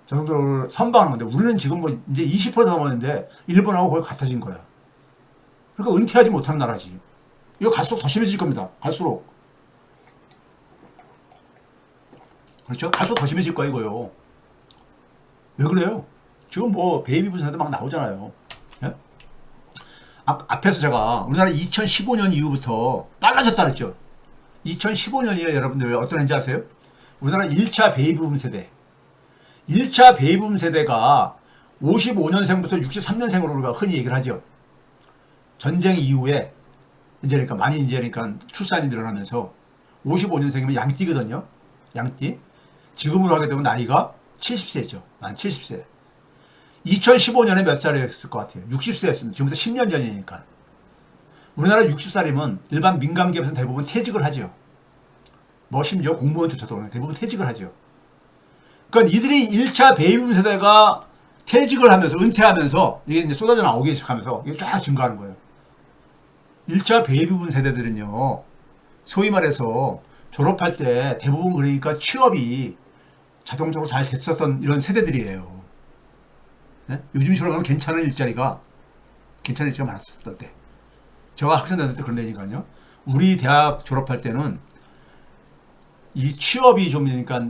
저 정도를 선방하는 건데 우리는 지금 이제 20% 넘었는데 일본하고 거의 같아진 거야. 그러니까 은퇴하지 못하는 나라지. 이거 갈수록 더 심해질 겁니다. 갈수록. 그렇죠? 갈수록 더 심해질 거야 이거요. 왜 그래요? 지금 베이비 부산도 막 나오잖아요. 예? 앞에서 제가 우리나라 2015년 이후부터 빨라졌다 그랬죠. 2015년이에요. 여러분들 어떤 애인지 아세요? 우리나라 1차 베이비붐 세대. 1차 베이비붐 세대가 55년생부터 63년생으로 우리가 흔히 얘기를 하죠. 전쟁 이후에 이제 그러니까 많이 이제 그러니까 출산이 늘어나면서 55년생이면 양띠거든요. 양띠. 지금으로 하게 되면 나이가 70세죠. 만 70세. 2015년에 몇 살이었을 것 같아요? 60세였습니다. 지금부터 10년 전이니까. 우리나라 60살이면 일반 민간기업에서는 대부분 퇴직을 하죠. 뭐 심지어 공무원조차도 대부분 퇴직을 하죠. 그러니까 이들이 1차 베이비붐 세대가 퇴직을 하면서 은퇴하면서 이게 이제 쏟아져 나오기 시작하면서 이게 쫙 증가하는 거예요. 1차 베이비붐 세대들은요. 소위 말해서 졸업할 때 대부분 그러니까 취업이 자동적으로 잘 됐었던 이런 세대들이에요. 네? 요즘 졸업하면 괜찮은 일자리가 많았었을 때. 제가 학생 다닐 때 그런 데니까요. 우리 대학 졸업할 때는 이 취업이 좀 그러니까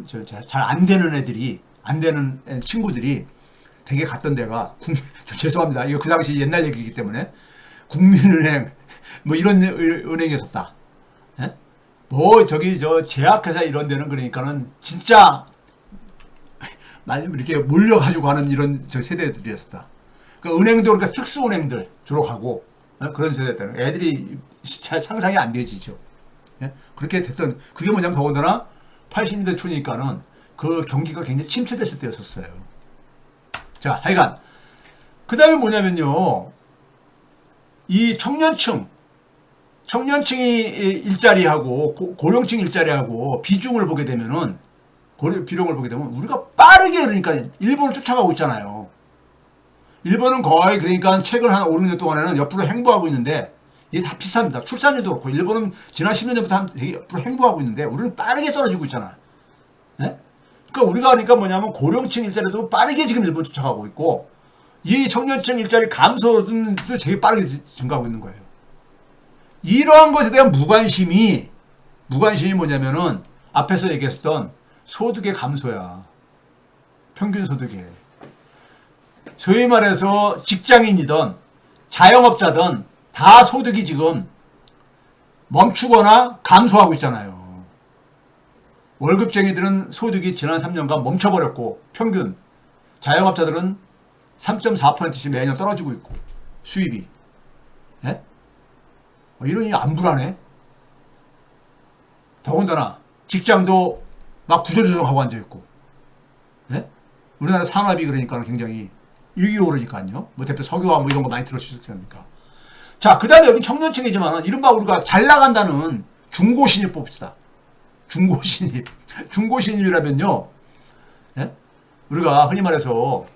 잘 안 되는 애들이 안 되는 친구들이 되게 갔던 데가 죄송합니다. 이거 그 당시 옛날 얘기이기 때문에 국민은행 뭐 이런 은행이었었다. 예? 뭐 저기 저 제약회사 이런 데는 그러니까는 진짜 이렇게 몰려가지고 하는 이런 저 세대들이었다. 그러니까 은행도 그러니까 특수은행들 주로 가고 그런 세대들은 애들이 잘 상상이 안 되지죠. 예? 그렇게 됐던 그게 뭐냐면 더군다나 80년대 초니까는 그 경기가 굉장히 침체됐을 때였었어요. 자, 하여간 그 다음에 뭐냐면요, 이 청년층이 일자리하고 고령층 일자리하고 비중을 보게 되면은 비중을 보게 되면 우리가 빠르게 그러니까 일본을 쫓아가고 있잖아요. 일본은 거의 그러니까 최근 한 5, 6년 동안에는 옆으로 행보하고 있는데 이게 다 비슷합니다. 출산율도 그렇고 일본은 지난 10년 전부터 되게 옆으로 행보하고 있는데 우리는 빠르게 떨어지고 있잖아. 네? 그러니까 우리가 그러니까 뭐냐면 고령층 일자리도 빠르게 지금 일본 쫓아가고 있고 이 청년층 일자리 감소도 되게 빠르게 증가하고 있는 거예요. 이러한 것에 대한 무관심이 뭐냐면은 앞에서 얘기했던 소득의 감소야. 평균 소득의. 소위 말해서 직장인이든 자영업자든 다 소득이 지금 멈추거나 감소하고 있잖아요. 월급쟁이들은 소득이 지난 3년간 멈춰버렸고 평균 자영업자들은 3.4%씩 매년 떨어지고 있고 수입이. 예? 이러니 안 불안해? 더군다나 직장도 막 구조조정하고 앉아있고. 예? 우리나라 산업이 그러니까 굉장히 위기에 오르니까요. 뭐 대표 석유화 뭐 이런 거 많이 들어주셨지 않습니까? 자, 그 다음에 여기 청년층이지만 이른바 우리가 잘 나간다는 중고신입 봅시다. 중고신입이라면요. 예? 우리가 흔히 말해서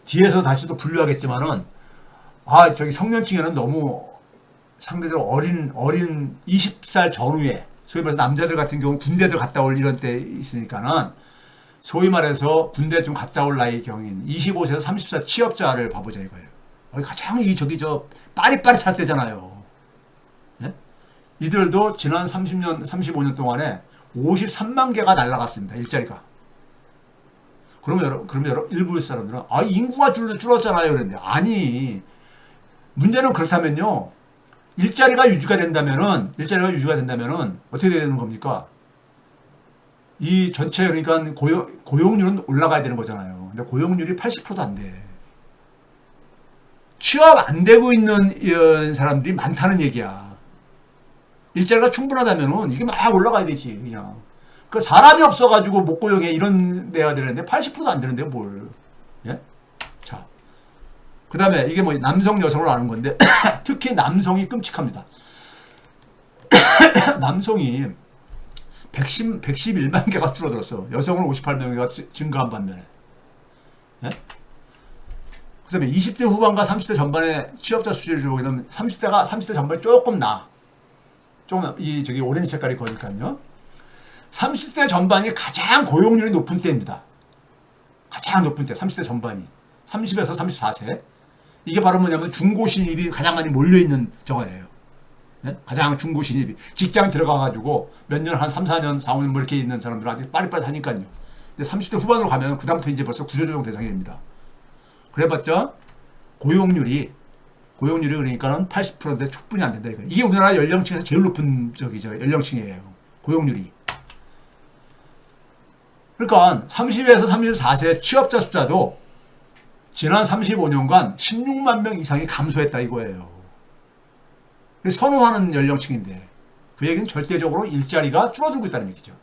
뒤에서 다시 또 분류하겠지만은 저기 청년층에는 너무 상대적으로 어린 20살 전후에 소위 말해서 남자들 같은 경우 군대들 갔다 올 이런 때 있으니까는 소위 말해서 군대 좀 갔다 올 나이 경인 25세에서 30살 취업자를 봐보자 이거예요. 가장 빠릿빠릿할 때잖아요. 예? 이들도 지난 35년 동안에 53만 개가 날라갔습니다. 일자리가. 그러면 여러분 일부 사람들은 인구가 줄었잖아요. 그랬는데 아니, 문제는 그렇다면요. 일자리가 유지가 된다면은 어떻게 되는 겁니까? 이 전체 그러니까 고용률은 올라가야 되는 거잖아요. 근데 고용률이 80%도 안 돼. 취업 안 되고 있는 사람들이 많다는 얘기야. 일자리가 충분하다면은 이게 막 올라가야 되지, 그냥. 그 사람이 없어가지고 못 고용해 이런 데가 되는데 80%도 안 되는데 뭘? 예? 자, 그 다음에 이게 뭐 남성 여성으로 아는 건데 특히 남성이 끔찍합니다. 남성이 111만 개가 줄어들었어. 여성은 58만 개가 증가한 반면에. 예? 그 다음에 20대 후반과 30대 전반의 취업자 수지를 보게 되면 30대 전반이 조금 저기 오렌지 색깔이 거니까요. 30대 전반이 가장 고용률이 높은 때입니다. 가장 높은 때, 30대 전반이. 30에서 34세. 이게 바로 뭐냐면 중고신입이 가장 많이 몰려있는 저거예요. 네? 가장 중고신입이. 직장 들어가가지고 몇 년, 한 3, 4년, 4, 5년 뭐 이렇게 있는 사람들은 아직 빠릿빠릿 하니까요. 근데 30대 후반으로 가면 그다음부터 이제 벌써 구조조정 대상이 됩니다. 그래봤자 고용률이 고용률이 그러니까는 80%인데 촉분이 안 된다 이거. 이게 우리나라 연령층에서 제일 높은 저기죠. 연령층이에요. 고용률이. 그러니까 30에서 34세 취업자 숫자도 지난 35년간 16만 명 이상이 감소했다 이거예요. 선호하는 연령층인데 그 얘기는 절대적으로 일자리가 줄어들고 있다는 얘기죠.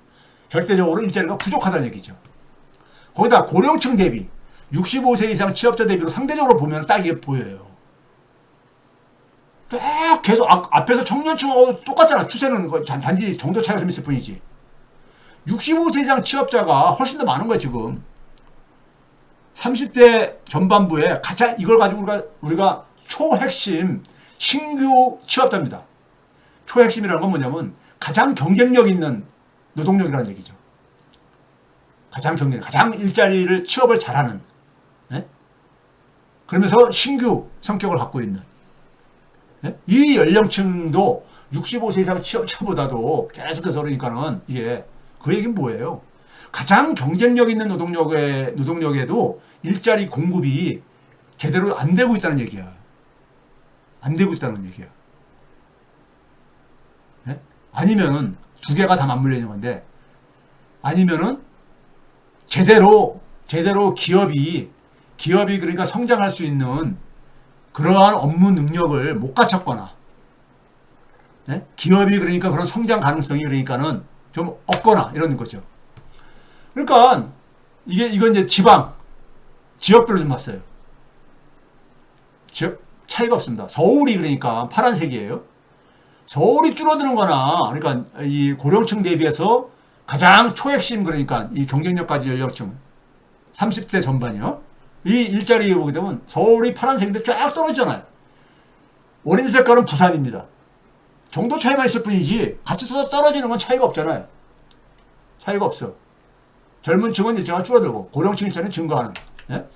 절대적으로 일자리가 부족하다는 얘기죠. 거기다 고령층 대비 65세 이상 취업자 대비로 상대적으로 보면 딱 이게 보여요. 딱 계속 앞에서 청년층하고 똑같잖아. 추세는 단지 정도 차이가 좀 있을 뿐이지. 65세 이상 취업자가 훨씬 더 많은 거야 지금. 30대 전반부에 가장 이걸 가지고 우리가 초핵심 신규 취업자입니다. 초핵심이라는 건 뭐냐면 가장 경쟁력 있는 노동력이라는 얘기죠. 가장 일자리를 취업을 잘하는, 예? 그러면서 신규 성격을 갖고 있는, 예? 이 연령층도 65세 이상 취업자보다도 계속해서 그러니까는 이게 그 얘기는 뭐예요? 가장 경쟁력 있는 노동력에도 일자리 공급이 제대로 안 되고 있다는 얘기야. 안 되고 있다는 얘기야. 예? 아니면은 두 개가 다 맞물려 있는 건데, 아니면은 제대로 기업이 그러니까 성장할 수 있는 그러한 업무 능력을 못 갖췄거나, 예? 기업이 그러니까 그런 성장 가능성이 그러니까는 좀 없거나 이런 거죠. 그러니까 이건 이제 지역별로 좀 봤어요. 지역 차이가 없습니다. 서울이 그러니까 파란색이에요. 서울이 줄어드는 거나, 그러니까 이 고령층 대비해서 가장 초핵심, 그러니까 이 경쟁력까지 연령층 30대 전반이요. 이 일자리 보게 되면 서울이 파란색인데 쫙 떨어지잖아요. 오렌지 색깔은 부산입니다. 정도 차이만 있을 뿐이지 같이 떨어지는 건 차이가 없잖아요. 차이가 없어. 젊은 층은 일자가 줄어들고 고령층 일자는 증가하는. 예?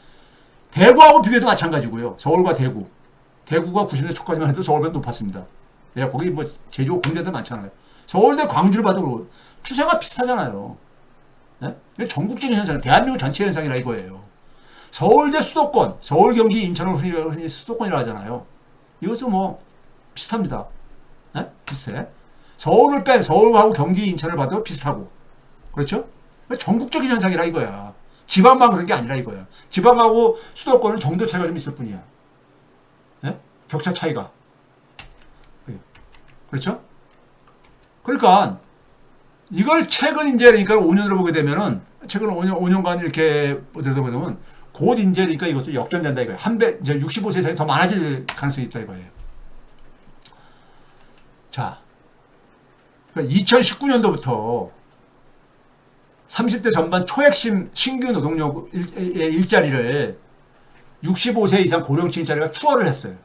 대구하고 비교해도 마찬가지고요. 서울과 대구가 90년대 초까지만 해도 서울보다 높았습니다. 예, 거기 뭐 제조 공대들 많잖아요. 서울대 광주를 봐도 추세가 비슷하잖아요. 예? 이게 전국적인 현상, 대한민국 전체 현상이라 이거예요. 서울대 수도권, 서울, 경기, 인천을 흔히 수도권이라 하잖아요. 이것도 뭐 비슷합니다. 예? 비슷해. 서울을 뺀 서울하고 경기, 인천을 봐도 비슷하고. 그렇죠? 전국적인 현상이라 이거야. 지방만 그런 게 아니라 이거야. 지방하고 수도권은 정도 차이가 좀 있을 뿐이야. 예? 격차 차이가. 그렇죠? 그러니까 이걸 최근 이제 그러니까 5년으로 보게 되면은 최근 5년간 이렇게 들여다보게 되면 곧 이제 그러니까 이것도 역전된다 이거예요. 이제 65세 이상이 더 많아질 가능성이 있다 이거예요. 자, 그러니까 2019년도부터 30대 전반 초핵심 신규 노동력 일자리를 65세 이상 고령층 일자리가 추월을 했어요.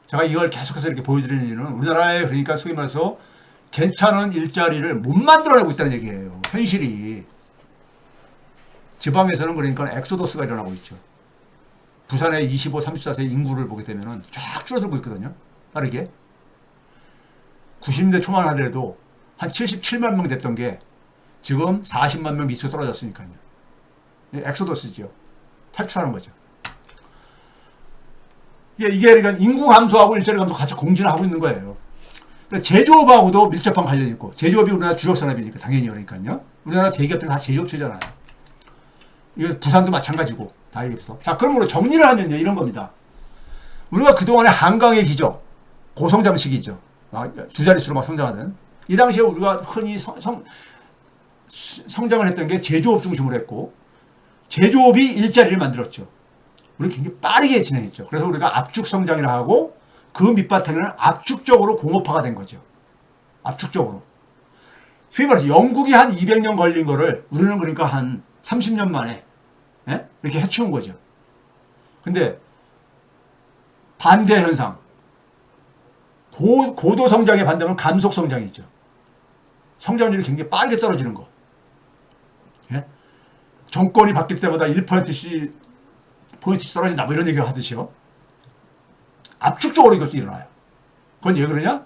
제가 이걸 계속해서 이렇게 보여드리는 이유는 우리나라에 그러니까 소위 말해서 괜찮은 일자리를 못 만들어내고 있다는 얘기예요. 현실이. 지방에서는 그러니까 엑소더스가 일어나고 있죠. 부산의 25, 34세 인구를 보게 되면은 쫙 줄어들고 있거든요. 빠르게. 90년대 초만 하더라도 한 77만 명 됐던 게 지금 40만 명 밑으로 떨어졌으니까요. 엑소더스죠. 탈출하는 거죠. 이게 그러니까 인구 감소하고 일자리 감소 같이 공진을 하고 있는 거예요. 제조업하고도 밀접한 관련이 있고, 제조업이 우리나라 주력 산업이니까 당연히 그러니까요. 우리나라 대기업들은 다 제조업체잖아요. 이거 부산도 마찬가지고 다 얘기했어. 자, 그러므로 정리를 하면요 이런 겁니다. 우리가 그동안의 한강의 기적, 고성장식이죠. 두 자릿수로 막 성장하는. 이 당시에 우리가 흔히 성장을 했던 게 제조업 중심으로 했고, 제조업이 일자리를 만들었죠. 우리 굉장히 빠르게 진행했죠. 그래서 우리가 압축 성장이라 하고 그 밑바탕에는 압축적으로 공업화가 된 거죠. 압축적으로. 소위 말해서 영국이 한 200년 걸린 거를 우리는 그러니까 한 30년 만에 이렇게 해치운 거죠. 근데 반대 현상. 고도 성장의 반대는 감속 성장이죠. 성장률이 굉장히 빠르게 떨어지는 거. 예? 정권이 바뀔 때마다 1%씩 포인트씩 떨어진다 뭐 이런 얘기를 하듯이요. 압축적으로 이것도 일어나요. 그건 왜 그러냐?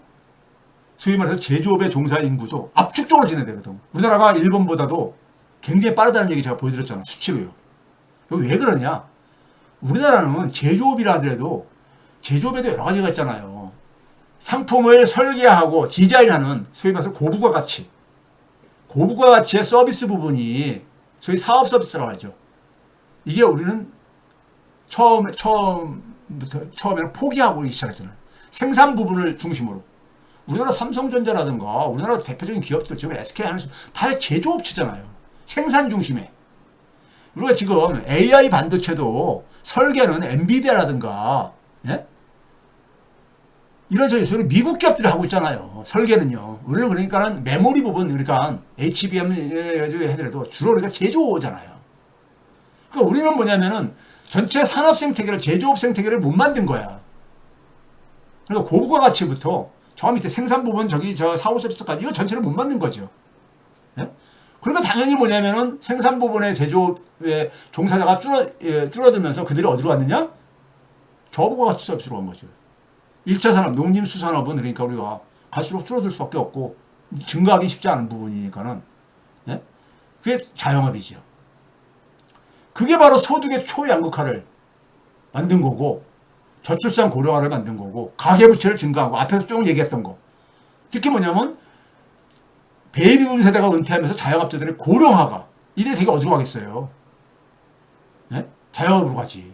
소위 말해서 제조업의 종사 인구도 압축적으로 진행되거든. 우리나라가 일본보다도 굉장히 빠르다는 얘기 제가 보여드렸잖아요. 수치로요. 여기 왜 그러냐? 우리나라는 제조업이라 하더라도 제조업에도 여러 가지가 있잖아요. 상품을 설계하고 디자인하는 소위 말해서 고부가 가치. 고부가 가치의 서비스 부분이 소위 사업 서비스라고 하죠. 이게 우리는 처음에는 포기하고 시작했잖아요. 생산 부분을 중심으로. 우리나라 삼성전자라든가 우리나라 대표적인 기업들, 지금 SK 하는 다 제조업체잖아요. 생산 중심에. 우리가 지금 AI 반도체도 설계는 엔비디아라든가, 예? 이런 소리 미국 기업들이 하고 있잖아요. 설계는요. 우리는 그러니까는 메모리 부분, 그러니까 HBM 해더라도 주로 우리가 제조잖아요. 그러니까 우리는 뭐냐면은 전체 산업 생태계를, 제조업 생태계를 못 만든 거야. 그러니까 고부가 가치부터 저 밑에 생산 부분, 저 사후 서비스까지 이거 전체를 못 만든 거죠. 예? 그러니까 당연히 뭐냐면은 생산 부분의 제조업의 종사자가 줄어들면서 그들이 어디로 갔느냐? 저부가 가치 서비스로 간 거죠. 1차 산업, 농림수산업은 그러니까 우리가 갈수록 줄어들 수밖에 없고 증가하기 쉽지 않은 부분이니까는, 예? 그게 자영업이죠. 그게 바로 소득의 초양극화를 만든 거고, 저출산 고령화를 만든 거고, 가계부채를 증가하고, 앞에서 쭉 얘기했던 거. 특히 뭐냐면 베이비붐 세대가 은퇴하면서 자영업자들의 고령화가, 이들이 되게 어디로 가겠어요? 예? 자영업으로 가지.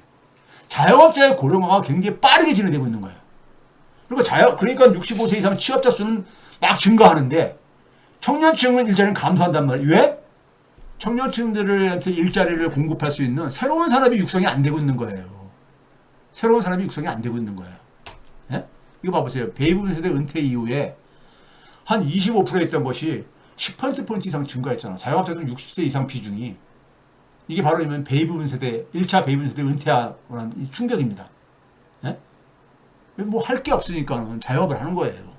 자영업자의 고령화가 굉장히 빠르게 진행되고 있는 거예요. 그러니까 65세 이상 취업자 수는 막 증가하는데 청년층은 일자리는 감소한단 말이에요. 왜? 청년층들한테 일자리를 공급할 수 있는 새로운 산업이 육성이 안 되고 있는 거예요. 새로운 산업이 육성이 안 되고 있는 거예요. 예? 이거 봐보세요. 베이비붐 세대 은퇴 이후에 한 25% 있던 것이 10%포인트 이상 증가했잖아. 자영업자들은 60세 이상 비중이. 이게 바로 1차 베이비붐 세대 은퇴하고 난 충격입니다. 예? 뭐 할 게 없으니까 자영업을 하는 거예요.